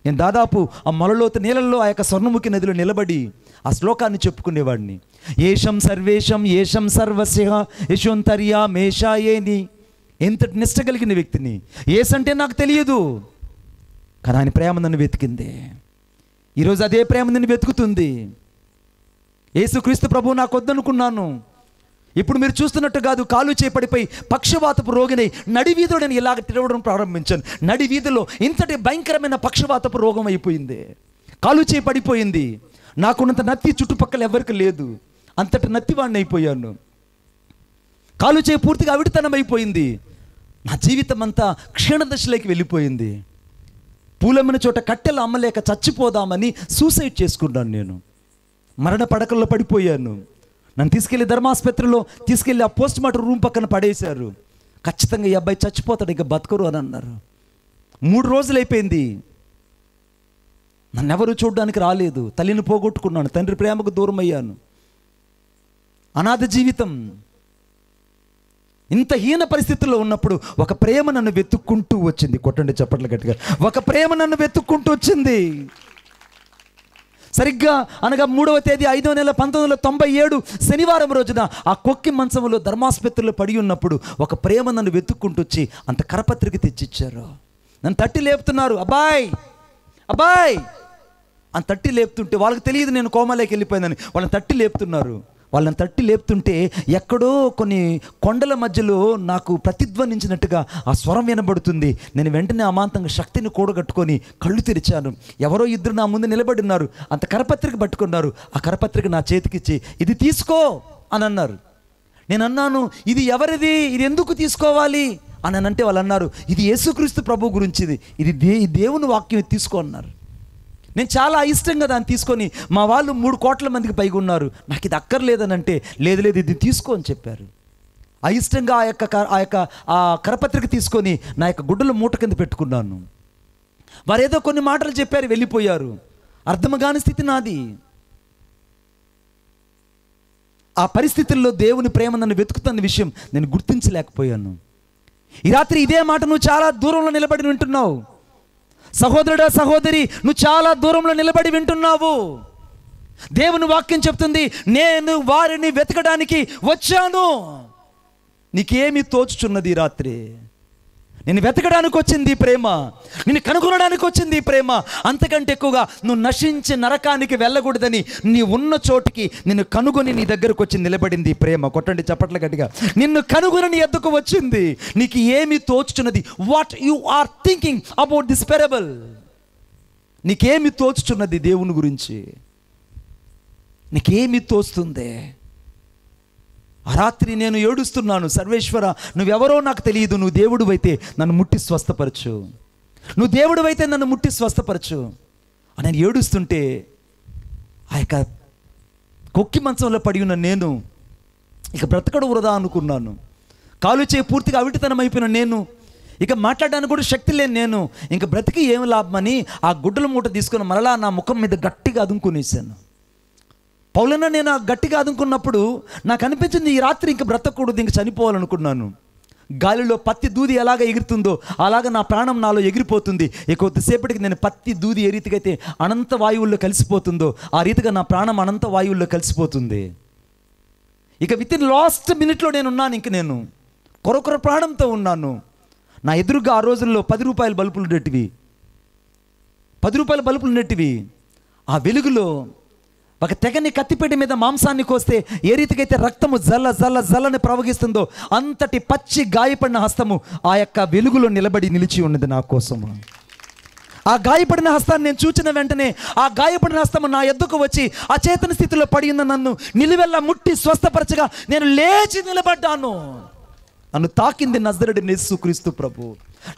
నేను దాదాపు ఆ మొలలోతు నీళ్ళల్లో ఆ యొక్క స్వర్ణముఖి నదిలో నిలబడి ఆ శ్లోకాన్ని చెప్పుకునేవాడిని. ఏషం సర్వేశం ఏషం సర్వస్య యశోంతర్యా మేషాయేని. ఎంతటి నిష్ట కలిగిన వ్యక్తిని. ఏసంటే నాకు తెలియదు, కానీ ఆయన ప్రేమ నన్ను వెతికింది. ఈరోజు అదే ప్రేమ నన్ను వెతుకుతుంది. యేసుక్రీస్తు ప్రభు నాకు వద్దనుకున్నాను. ఇప్పుడు మీరు చూస్తున్నట్టు కాదు, కాలు చేపడిపోయి పక్షవాతపు రోగిని నడివీధిలో నేను ఇలాగ తిరగడం ప్రారంభించాను. నడివీధిలో ఇంతటి భయంకరమైన పక్షవాతపు రోగం అయిపోయింది. కాలు చేపడిపోయింది. నాకున్నంత నత్తి చుట్టుపక్కల ఎవరికి లేదు. అంతటి నత్తివాడిని అయిపోయాను. కాలు చేయి పూర్తిగా అవిడితనం అయిపోయింది. నా జీవితం అంతా క్షీణదశలోకి వెళ్ళిపోయింది. పూలమ్మిన చోట కట్టెలు అమ్మలేక చచ్చిపోదామని సూసైడ్ చేసుకున్నాను. నేను మరణ పడకల్లో పడిపోయాను. నన్ను తీసుకెళ్ళి ధర్మాసుపత్రిలో తీసుకెళ్ళి ఆ పోస్ట్ మార్టం రూమ్ పక్కన పడేశారు. ఖచ్చితంగా ఈ అబ్బాయి చచ్చిపోతాడు, ఇక బతకరు అని అన్నారు. 3 రోజులు అయిపోయింది. నన్ను ఎవరు చూడడానికి రాలేదు. తల్లిని పోగొట్టుకున్నాను, తండ్రి ప్రేమకు దూరం అయ్యాను. అనాథ జీవితం. ఇంత హీన పరిస్థితుల్లో ఉన్నప్పుడు ఒక ప్రేమ నన్ను వెతుక్కుంటూ వచ్చింది. కొట్టండి చప్పట్లు గట్టిగా. ఒక ప్రేమ నన్ను వెతుక్కుంటూ వచ్చింది. సరిగ్గా అనగా 3వ తేదీ 5వ నెల 1997 శనివారం రోజున ఆ కొక్కి మంచంలో ధర్మాసుపత్రిలో పడి ఉన్నప్పుడు ఒక ప్రేమ నన్ను వెతుక్కుంటూ వచ్చి అంత కరపత్రిక తెచ్చిచ్చారు. నన్ను తట్టి లేపుతున్నారు, అబ్బాయ్ అబ్బాయ్ అని తట్టి లేపుతుంటే వాళ్ళకి తెలియదు నేను కోమాలోకి వెళ్ళిపోయిందని. వాళ్ళని తట్టి లేపుతున్నారు. వాళ్ళని తట్టి లేపుతుంటే ఎక్కడో కొన్ని కొండల మధ్యలో నాకు ప్రతిధ్వనించినట్టుగా ఆ స్వరం వినబడుతుంది. నేను వెంటనే అమాంతంగా శక్తిని కూడగట్టుకొని కళ్ళు తెరిచాను. ఎవరో ఇద్దరు నా ముందు నిలబడి ఉన్నారు. అంత కరపత్రిక పట్టుకున్నారు. ఆ కరపత్రిక నా చేతికిచ్చి ఇది తీసుకో అని అన్నారు. నేను అన్నాను, ఇది ఎవరిది, ఇది ఎందుకు తీసుకోవాలి అని అంటే వాళ్ళు అన్నారు, ఇది యేసుక్రీస్తు ప్రభు గురించిది, ఇది దేవుని వాక్యం తీసుకో అన్నారు. నేను చాలా అయిష్టంగా దాన్ని తీసుకొని, మా వాళ్ళు 3 కోట్ల మందికి పైగా ఉన్నారు, నాకు ఇది అక్కర్లేదని అంటే, లేదు లేదు ఇది తీసుకో అని చెప్పారు. అయిష్టంగా ఆ కరపత్రిక తీసుకొని నా యొక్క గుడ్డల మూట కింద పెట్టుకున్నాను. వారు ఏదో కొన్ని మాటలు చెప్పారు, వెళ్ళిపోయారు. అర్థం కాని స్థితి నాది. ఆ పరిస్థితుల్లో దేవుని ప్రేమ నన్ను వెతుకుతున్న విషయం నేను గుర్తించలేకపోయాను. ఈ రాత్రి ఇదే మాట నువ్వు చాలా దూరంలో నిలబడి వింటున్నావు. సహోదరుడా సహోదరి, నువ్వు చాలా దూరంలో నిలబడి వింటున్నావు. దేవుని వాక్యం చెప్తుంది, నేను వారిని వెతకడానికి వచ్చాను. నీకేమి తోచుచున్నది ఈ రాత్రి? నేను వెతకడానికి వచ్చింది ఈ ప్రేమ, నిన్ను కనుగొనడానికి వచ్చింది ఈ ప్రేమ. అంతకంటే ఎక్కువగా నువ్వు నశించి నరకానికి వెళ్ళకూడదని నీ ఉన్న చోటికి నిన్ను కనుగొని నీ దగ్గరకు వచ్చి నిలబడింది ఈ ప్రేమ. కొట్టండి చప్పట్ల గట్టిగా. నిన్ను కనుగొని నీ ఎద్దుకు వచ్చింది. నీకు ఏమి తోచుచున్నది? What you are thinking about this parable? నీకేమి తోచుచున్నది దేవుని గురించి? నీకేమి తోస్తుంది? ఆ రాత్రి నేను ఏడుస్తున్నాను, సర్వేశ్వర నువ్వెవరో నాకు తెలియదు, నువ్వు దేవుడు అయితే నన్ను ముట్టి స్వస్థపరచు, నువ్వు దేవుడు అయితే నన్ను ముట్టి స్వస్థపరచు అని నేను ఏడుస్తుంటే, ఆ యొక్క కొక్కి మంచంలో పడి ఉన్న నేను ఇక బ్రతకడం వృధా అనుకున్నాను. కాలు చేయి పూర్తిగా అవిటితనం అయిపోయిన నేను, ఇక మాట్లాడడానికి కూడా శక్తి లేని నేను, ఇంక బ్రతికి ఏం లాభమని ఆ గుడ్డల మూట తీసుకుని మరలా నా ముఖం మీద గట్టిగా అదుముకునేసాను. పౌలన్న నేను ఆ గట్టిగా అదుముకున్నప్పుడు నాకు అనిపించింది, ఈ రాత్రి ఇంక బ్రతకూడదు, ఇంక చనిపోవాలనుకున్నాను. గాలిలో పత్తి దూది ఎలాగ ఎగురుతుందో అలాగ నా ప్రాణం నాలో ఎగిరిపోతుంది. ఇక కొద్దిసేపటికి నేను పత్తి దూది ఏ రీతిగా అయితే అనంత వాయువుల్లో కలిసిపోతుందో ఆ రీతిగా నా ప్రాణం అనంత వాయువుల్లో కలిసిపోతుంది. ఇక విత్ ఇన్ లాస్ట్ మినిట్లో నేను ఉన్నాను. ఇంక నేను కొరకొర ప్రాణంతో ఉన్నాను. నా ఎదురుగా ఆ రోజుల్లో 10 రూపాయల బల్బులు ఉండేటివి, 10 రూపాయల బల్బులు ఉండేటివి. ఆ వెలుగులో ఒక తెగని కత్తిపేట మీద మాంసాన్ని కోస్తే ఏ రీతికైతే రక్తము జల్ల జల్ల జల్లని ప్రవహిస్తుందో అంతటి పచ్చి గాయపడిన హస్తము ఆ యొక్క వెలుగులో నిలిచి ఉన్నది నా కోసము. ఆ గాయపడిన హస్తాన్ని నేను చూచిన వెంటనే ఆ గాయపడిన హస్తము నా ఎద్దుకు వచ్చి అచేతన స్థితిలో పడి ఉన్న నన్ను నిలువెల్లా ముట్టి స్వస్థపరచగా నేను లేచి నిలబడ్డాను. నన్ను తాకింది నజరేయుడైన యేసుక్రీస్తు ప్రభు,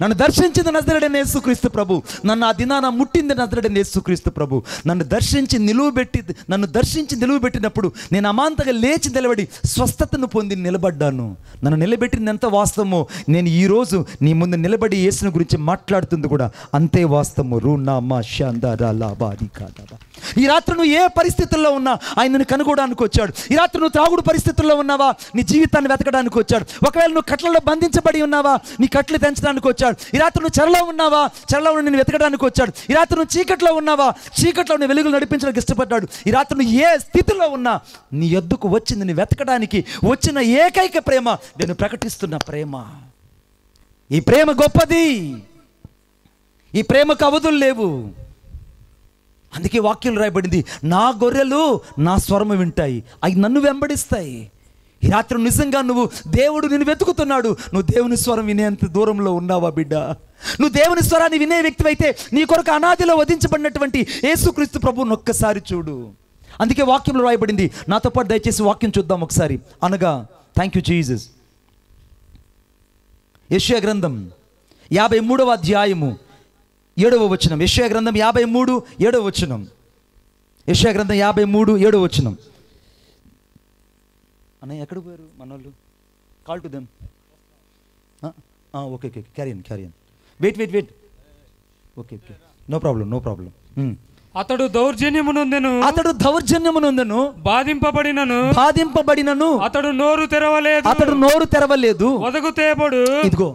నన్ను దర్శించింది నజరేయుడైన యేసుక్రీస్తు ప్రభు, నన్ను ఆ దినాన ముట్టింది నజరేయుడైన యేసుక్రీస్తు ప్రభు. నన్ను దర్శించి నిలువబెట్టినప్పుడు నేను అమాంతగా లేచి నిలబడి స్వస్థతను పొంది నిలబడ్డాను. నన్ను నిలబెట్టింది ఎంత వాస్తవమో నేను ఈరోజు నీ ముందు నిలబడి యేసుని గురించి మాట్లాడుతుంది కూడా అంతే వాస్తవము. రూనామా షందరాలాబాది కాదా. ఈ రాత్రి నువ్వు ఏ పరిస్థితుల్లో ఉన్నా ఆయనను కనుగొనడానికి వచ్చాడు. ఈ రాత్రి నువ్వు త్రాగుడు పరిస్థితుల్లో ఉన్నావా, నీ జీవితాన్ని వెతకడానికి వచ్చాడు. ఒకవేళ నువ్వు కట్లలో బంధించబడి ఉన్నావా, నీ కట్లు తెంచడానికి వచ్చాడు. ఈ రాత్రి నువ్వు చెరలో ఉన్నావా, చెరలో నేను వెతకడానికి వచ్చాడు. ఈ రాత్రి నువ్వు చీకట్లో ఉన్నావా, చీకట్లో నీ వెలుగులు నడిపించడానికి ఇష్టపడ్డాడు. ఈ రాత్రి నువ్వు ఏ స్థితిలో ఉన్నా నీ యొద్దకు వచ్చింది, నీ వెతకడానికి వచ్చిన ఏకైక ప్రేమ నేను ప్రకటిస్తున్న ప్రేమ. ఈ ప్రేమ గొప్పది, ఈ ప్రేమకు అవధులు లేవు. అందుకే వాక్యం రాయబడింది, నా గొర్రెలు నా స్వరము వింటాయి, అవి నన్ను వెంబడిస్తాయి. ఈ రాత్రి నిజంగా నువ్వు దేవుడు నిన్ను వెతుకుతున్నాడు. నువ్వు దేవుని స్వరం వినేంత దూరంలో ఉన్నావా బిడ్డ? నువ్వు దేవుని స్వరాన్ని వినే వ్యక్తి అయితే నీ కొరకు అనాదిలో వధించబడినటువంటి యేసుక్రీస్తు ప్రభువును ఒక్కసారి చూడు. అందుకే వాక్యంలో రాయబడింది. నాతో పాటు దయచేసి వాక్యం చూద్దాం ఒకసారి. అనగా థ్యాంక్ యూ జీసస్. యెషయా గ్రంథం 53వ అధ్యాయము 7వ వచనం. యెషయా గ్రంథం 53 7వ వచనం. యెషయా గ్రంథం 53 7వ వచనం. అన్నయ్య ఎక్కడ పోయారు మనోళ్ళు? Call to them. Okay carry on wait okay no problem అతడు దౌర్జన్యమునందెను బాధింపబడినను అతడు నోరు తెరవలేదు వదకు తేబడు. ఇదిగో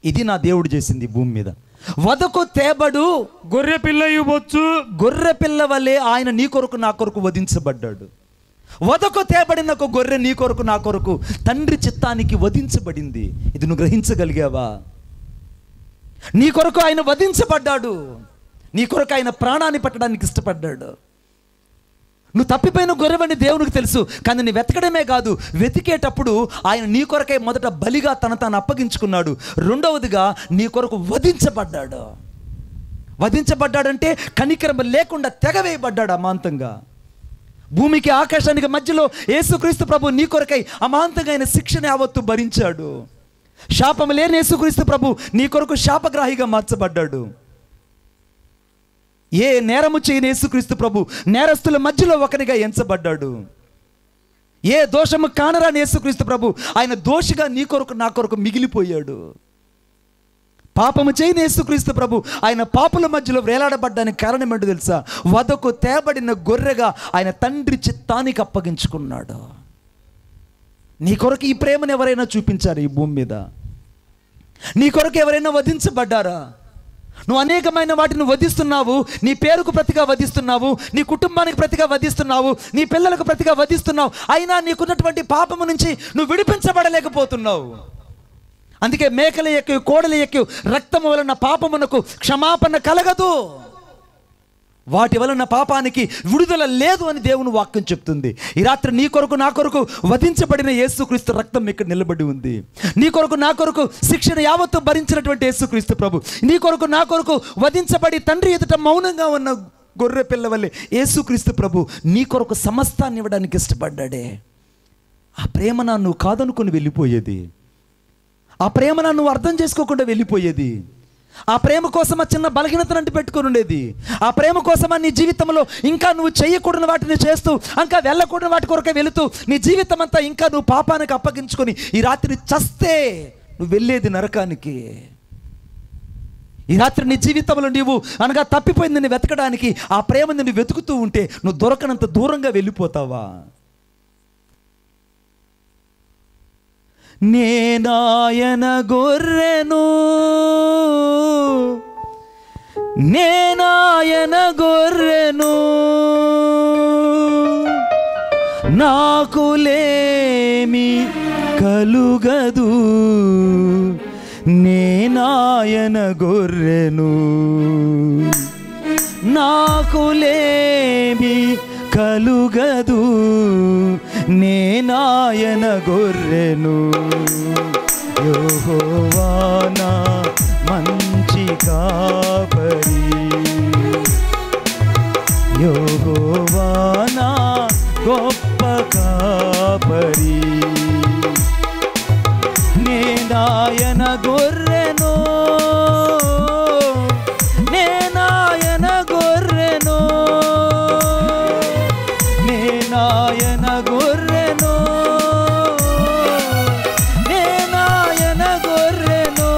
ఇది నా దేవుడు చేసింది భూమి మీద. వదకు తేబడు గొర్రె పిల్ల వలె ఆయన నీ కొరకు నా కొరకు వధించబడ్డాడు. వదకు తేబడిన ఒక గొర్రె నీ కొరకు నా కొరకు తండ్రి చిత్తానికి వధించబడింది. ఇది నువ్వు గ్రహించగలిగావా? నీ కొరకు ఆయన వధించబడ్డాడు. నీ కొరకు ఆయన ప్రాణాన్ని పెట్టడానికి ఇష్టపడ్డాడు. నువ్వు తప్పిపోయిన గొర్రెవని దేవునికి తెలుసు. కానీ నీ వెతకడమే కాదు, వెతికేటప్పుడు ఆయన నీ కొరకై మొదట బలిగా తాను అప్పగించుకున్నాడు. రెండవదిగా నీ కొరకు వధించబడ్డాడంటే కనికరం లేకుండా తెగవేయబడ్డాడు అమాంతంగా. భూమికి ఆకాశానికి మధ్యలో యేసుక్రీస్తు ప్రభు నీ కొరకై అమాంతంగా ఆయన శిక్షణ యావత్తు భరించాడు. శాపం లేని యేసుక్రీస్తు ప్రభు నీ కొరకు శాపగ్రాహిగా మార్చబడ్డాడు. ఏ నేరము చేయని యేసుక్రీస్తు ప్రభు నేరస్తుల మధ్యలో ఒకరిగా ఎంచబడ్డాడు. ఏ దోషము కానరాని యేసుక్రీస్తు ప్రభు ఆయన దోషిగా నీ కొరకు నా కొరకు మిగిలిపోయాడు. పాపము చేయని యేసుక్రీస్తు ప్రభు ఆయన పాపుల మధ్యలో వేలాడబడ్డానికి కారణం ఏంటో తెలుసా? వదకు తేబడిన గొర్రెగా ఆయన తండ్రి చిత్తానికి అప్పగించుకున్నాడు. నీ కొరకు ఈ ప్రేమను ఎవరైనా చూపించారు ఈ భూమి మీద? నీ కొరకు ఎవరైనా వధించబడ్డారా? నువ్వు అనేకమైన వాటిని వధిస్తున్నావు. నీ పేరుకు ప్రతిగా వధిస్తున్నావు, నీ కుటుంబానికి ప్రతిగా వధిస్తున్నావు, నీ పిల్లలకు ప్రతిగా వధిస్తున్నావు. అయినా నీకున్నటువంటి పాపము నుంచి నువ్వు విడిపించబడలేకపోతున్నావు. అందుకే మేకల ఎక్కి కోడల ఎక్కి రక్తము వలన పాపమునకు క్షమాపణ కలగదు. వాటి వలన పాపానికి విడుదల లేదు అని దేవుని వాక్యం చెప్తుంది. ఈ రాత్రి నీ కొరకు నా కొరకు వధించబడిన యేసుక్రీస్తు రక్తం ఇక్కడ నిలబడి ఉంది. నీ కొరకు నా కొరకు శిక్షణ యావత్తు భరించినటువంటి యేసుక్రీస్తు ప్రభు నీ కొరకు నా కొరకు వధించబడి తండ్రి ఎదుట మౌనంగా ఉన్న గొర్రె పిల్ల వల్లే యేసుక్రీస్తు ప్రభు నీ కొరకు సమస్తాన్ని ఇవ్వడానికి ఇష్టపడ్డాడే. ఆ ప్రేమ నువ్వు కాదనుకుని వెళ్ళిపోయేది. ఆ ప్రేమ నువ్వు అర్థం చేసుకోకుండా వెళ్ళిపోయేది. ఆ ప్రేమ కోసం ఆ చిన్న బలహీనతను అంటి పెట్టుకుని ఉండేది. ఆ ప్రేమ కోసం నీ జీవితంలో ఇంకా నువ్వు చేయకూడని వాటిని చేస్తూ, ఇంకా వెళ్ళకూడని వాటి కొరకే వెళుతూ నీ జీవితం అంతా ఇంకా నువ్వు పాపానికి అప్పగించుకొని ఈ రాత్రి చస్తే నువ్వు వెళ్ళేది నరకానికి. ఈ రాత్రి నీ జీవితంలో నీవు అనగా తప్పిపోయిందని వెతకడానికి ఆ ప్రేమని నువ్వు వెతుకుతూ ఉంటే నువ్వు దొరకనంత దూరంగా వెళ్ళిపోతావా? నేనాయన గొర్రెను, నేనాయన గొర్రెను, నాకులేమి కలుగదు. నేనాయన గొర్రెను, నాకులేమి కలుగదు. నేనాయన గొర్రెను, యెహోవా నా మంచి కాపరి, యెహోవా నా గొప్ప కాపరి. నేనాయన గొర్రెను, నేనాయన గొర్రెను, నేనాయన గొర్రెను, నేనాయన గొర్రెను,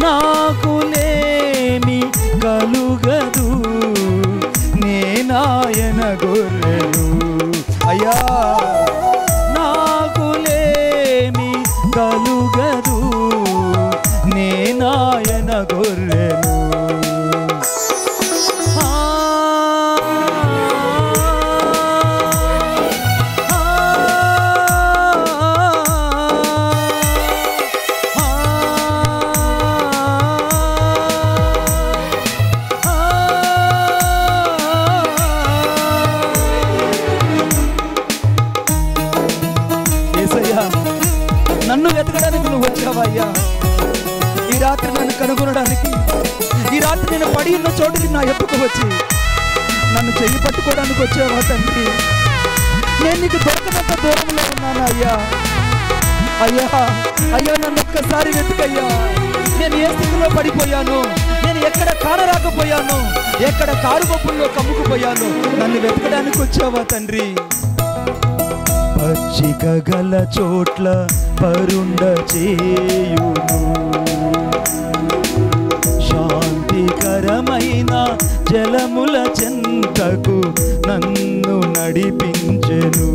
నాకులేమి కలుగదు. నేనాయన గొర్రెను, అయ్యా నాకులేమి కలుగదు. నేనాయన గొర్రెను. నన్ను వెతకడానికి నువ్వు వచ్చావయ్యా. ఈ రాత్రి నన్ను కనుగొనడానికి, ఈ రాత్రి నేను పడి ఉన్న చోటుకి నా ఎత్తుకు వచ్చి నన్ను చెయ్యి పట్టుకోవడానికి వచ్చావా తండ్రి? నేను నీకు దొరకనంత దూరంలో ఉన్నాను అయ్యా. అయ్యా అయ్యా నన్ను ఒక్కసారి వెతుకయ్యా. నేను ఏ స్థితిలో పడిపోయాను, నేను ఎక్కడ కానరాకపోయాను, ఎక్కడ కారుగొప్పుల్లో కమ్ముకుపోయాను, నన్ను వెతకడానికి వచ్చావా తండ్రి? పచ్చిక గల చోట్ల పరుండ చేయును, శాంతికరమైన జలముల చెంతకు నన్ను నడిపించెను.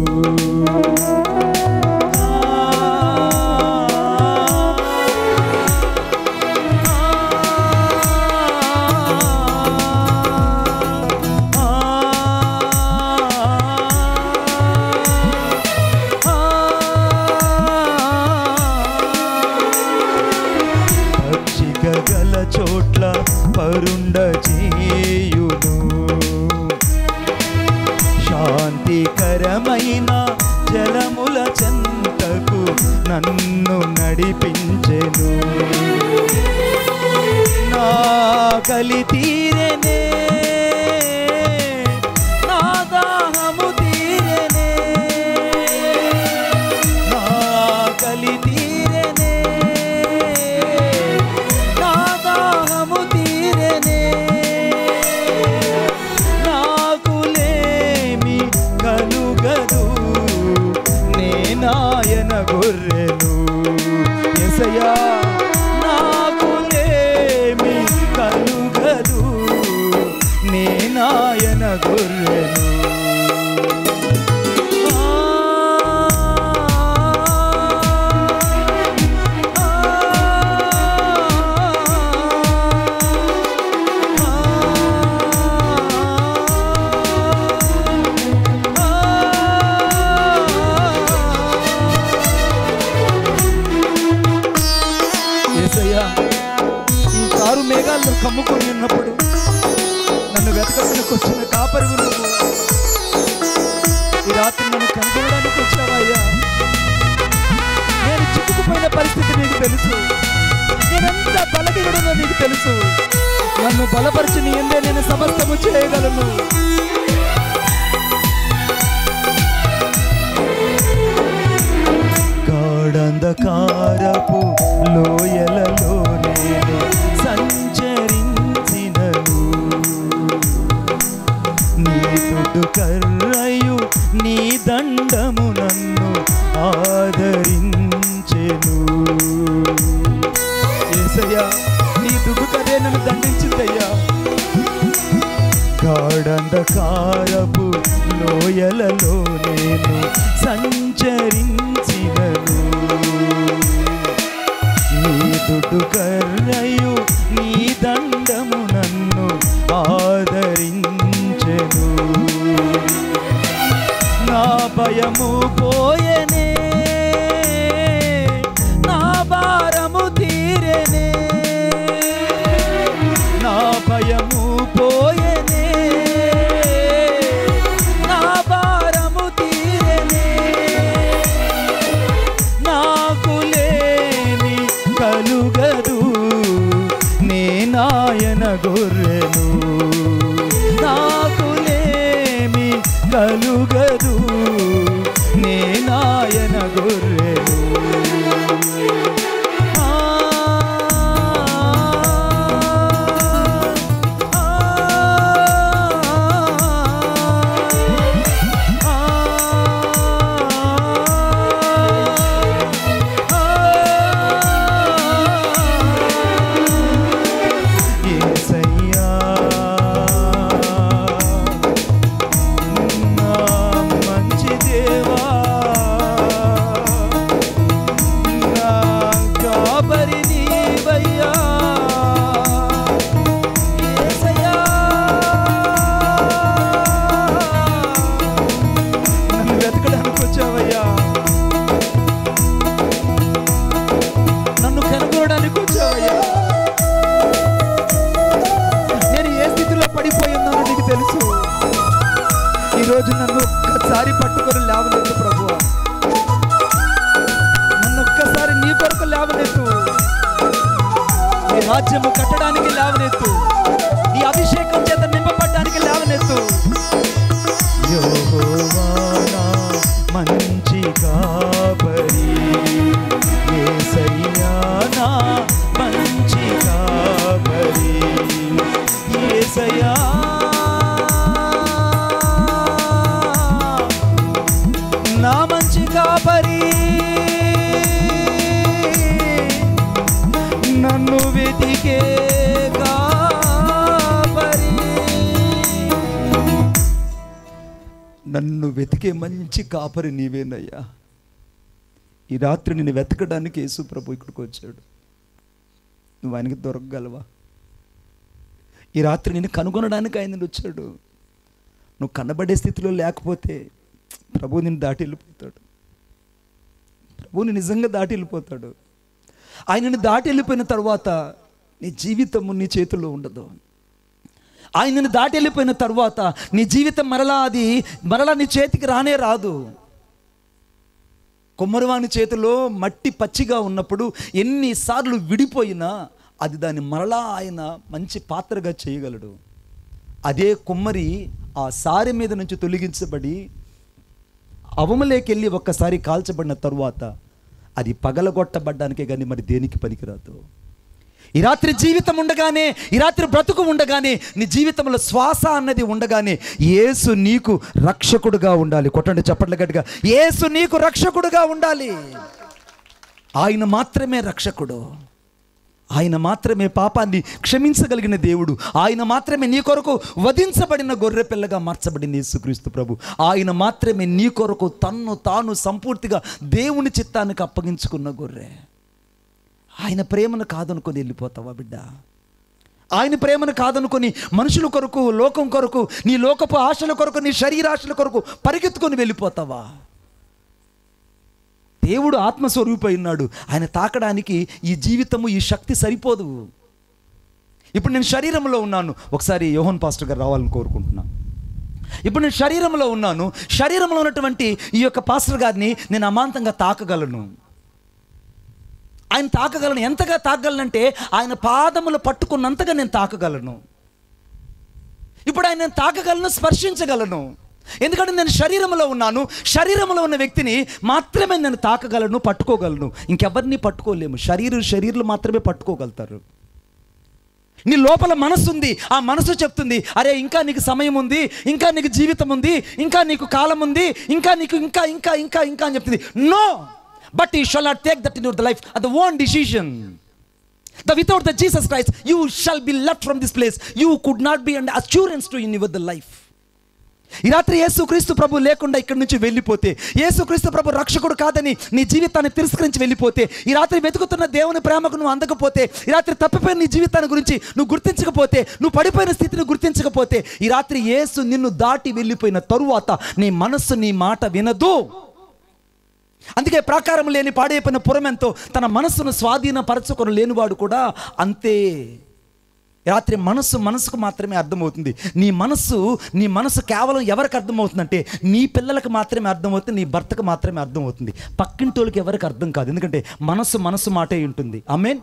గల చోట్ల పరుండ చేయును, శాంతికరమైన జలముల చెంతకు నన్ను నడిపించెను. నా కలి తీరెనే, నా దాహము తీరెనే, నా కలి తీరెనే, నా దాహము తీరెనే. నాకులేమి కలుగదు, నేనాయన గొర్రెను. యేసయ్యా నాకులేమి కలుగదు, నేనాయన గొర్రెను. ఈ కారు మేఘాల్లో కమ్ముకొని ఉన్నప్పుడు నన్ను వెతకడానికి వచ్చిన కాపరివు నువ్వు. ఈ రాత్రి నన్ను కనుగొనడానికి వచ్చావయ్యా. నేను చిక్కుకుపోయిన పరిస్థితి నీకు తెలుసు, నేనెంత బలహీనుడనో నీకు తెలుసు. నన్ను బలపరిచి నీ ఎందే నేను సమస్తము చేయగలను. గాఢంధకారపు లోయలలో నేను సంచరించినను, నీ దుడ్డు కర్రయు నీ దండము నన్ను ఆదరించెను. యేసయ్యా నీ దుడ్డు కర్రే నన్ను దండించిందయ్యా. గాఢంధకారపు లోయలలో నేను సంచరించినను, నీ దుడ్డు కర్రయు నీ దండము నన్ను ఆదరించెను. నా భయము పోయెనే, నా భారము తీరెనే, నా భయము పోయెనే, నా భారము తీరెనే. నాకులేమి కలుగదు, నేనాయన గొర్రెను. నాకులేమి కలుగదు, నేనాయన గొర్రెను. నన్ను కనుగొనడానికి వచ్చావయ్యా. నేను ఏ స్థితిలో పడిపోయి ఉన్నానో నీకు తెలుసు. ఈరోజు నన్ను ఒక్కసారి పట్టుకొని లేవనెత్తు ప్రభువా. నన్ను ఒక్కసారి నీ కొరకు లేవనెత్తు. నీ రాజ్యము కట్టడానికి లేవనెత్తు. నీ అభిషేకం చేత నింపబడడానికి లేవనెత్తు. యెహోవా నా మంచి కాపరి, యేసయ్యా నా మంచి కాపరి. యేసయ్యా నా మంచి కాపరి, నన్ను వెతికే కాపరి. నన్ను వెతికే మంచి కాపరి నీవేనయ్యా. ఈ రాత్రి నిన్ను వెతకడానికి యేసు ప్రభు ఇక్కడికి వచ్చాడు. నువ్వు ఆయనకి దొరకగలవా? ఈ రాత్రి నిన్ను కనుగొనడానికి ఆయన వచ్చాడు. నువ్వు కనబడే స్థితిలో లేకపోతే ప్రభు నిన్ను దాటి వెళ్ళిపోతాడు. ప్రభుని నిజంగా దాటి వెళ్ళిపోతాడు. ఆయనని దాటి వెళ్ళిపోయిన తర్వాత నీ జీవితము నీ చేతుల్లో ఉండదు. ఆయనని దాటి వెళ్ళిపోయిన తర్వాత నీ జీవితం మరలా నీ చేతికి రానే రాదు. కొమ్మరివాని చేతిలో మట్టి పచ్చిగా ఉన్నప్పుడు ఎన్నిసార్లు విడిపోయినా అది దాన్ని మరలా ఆయన మంచి పాత్రగా చేయగలడు. అదే కొమ్మరి ఆ సారె మీద నుంచి తొలగించబడి అవమలేకెళ్ళి ఒక్కసారి కాల్చబడిన తరువాత అది పగలగొట్టబడ్డానికే కానీ మరి దేనికి పనికిరాదు. ఈ రాత్రి జీవితం ఉండగానే, ఈ రాత్రి బ్రతుకు ఉండగానే, నీ జీవితంలో శ్వాస అన్నది ఉండగానే యేసు నీకు రక్షకుడుగా ఉండాలి. కొట్టండి చప్పట్ల గట్టిగా. యేసు నీకు రక్షకుడుగా ఉండాలి. ఆయన మాత్రమే రక్షకుడు. ఆయన మాత్రమే పాపాన్ని క్షమించగలిగిన దేవుడు. ఆయన మాత్రమే నీ కొరకు వధించబడిన గొర్రె పిల్లగా మార్చబడిన యేసుక్రీస్తు ప్రభు. ఆయన మాత్రమే నీ కొరకు తన్ను తాను సంపూర్తిగా దేవుని చిత్తానికి అప్పగించుకున్న గొర్రె. ఆయన ప్రేమను కాదనుకొని వెళ్ళిపోతావా బిడ్డ? ఆయన ప్రేమను కాదనుకొని మనుషుల కొరకు, లోకం కొరకు, నీ లోకపు ఆశల కొరకు, నీ శరీరాశల కొరకు పరిగెత్తుకొని వెళ్ళిపోతావా? దేవుడు ఆత్మస్వరూపై ఉన్నాడు. ఆయన తాకడానికి ఈ జీవితము, ఈ శక్తి సరిపోదు. ఇప్పుడు నేను శరీరంలో ఉన్నాను. ఒకసారి యోహన్ పాస్టర్ గారు రావాలని కోరుకుంటున్నాను. ఇప్పుడు నేను శరీరంలో ఉన్నాను. శరీరంలో ఉన్నటువంటి ఈ యొక్క పాస్టర్ గారిని నేను అమాంతంగా తాకగలను. ఆయన తాకగలను. ఎంతగా తాకగలనంటే ఆయన పాదములు పట్టుకున్నంతగా నేను తాకగలను. ఇప్పుడు ఆయన నేను తాకగలను, స్పర్శించగలను. ఎందుకంటే నేను శరీరంలో ఉన్నాను. శరీరంలో ఉన్న వ్యక్తిని మాత్రమే నేను తాకగలను, పట్టుకోగలను. ఇంకెవరిని పట్టుకోలేము. శరీరులు మాత్రమే పట్టుకోగలుగుతారు. నీ లోపల మనసు ఉంది. ఆ మనసు చెప్తుంది, అరే ఇంకా నీకు సమయం ఉంది, ఇంకా నీకు జీవితం ఉంది, ఇంకా నీకు కాలం ఉంది, ఇంకా నీకు ఇంకా ఇంకా ఇంకా ఇంకా అని చెప్తుంది. No, but you shall not take that in your life at the one decision. Without the Jesus Christ, you shall be left from this place. You could not be under assurance to in your life. ఈ రాత్రి యేసుక్రీస్తు ప్రభు లేకుండా ఇక్కడి నుంచి వెళ్ళిపోతే, యేసుక్రీస్తు ప్రభు రక్షకుడు కాదని నీ జీవితాన్ని తిరస్కరించి వెళ్ళిపోతే, ఈ రాత్రి వెతుకుతున్న దేవుని ప్రేమకు నువ్వు అందకపోతే, ఈ రాత్రి తప్పిపోయిన నీ జీవితాన్ని గురించి నువ్వు గుర్తించకపోతే, నువ్వు పడిపోయిన స్థితిని గుర్తించకపోతే, ఈ రాత్రి యేసు నిన్ను దాటి వెళ్ళిపోయిన తరువాత నీ మనస్సు నీ మాట వినదు. అందుకే ప్రాకారం లేని పాడైపోయిన పురమెంతో తన మనస్సును స్వాధీనపరచుకొని లేనివాడు కూడా అంతే. రాత్రి మనసుకు మాత్రమే అర్థమవుతుంది. నీ మనసు కేవలం ఎవరికి అర్థమవుతుందంటే నీ పిల్లలకు మాత్రమే అర్థమవుతుంది, నీ భర్తకు మాత్రమే అర్థమవుతుంది. పక్కింటోళ్ళకి ఎవరికి అర్థం కాదు. ఎందుకంటే మనసు మాటే ఉంటుంది. ఆమేన్.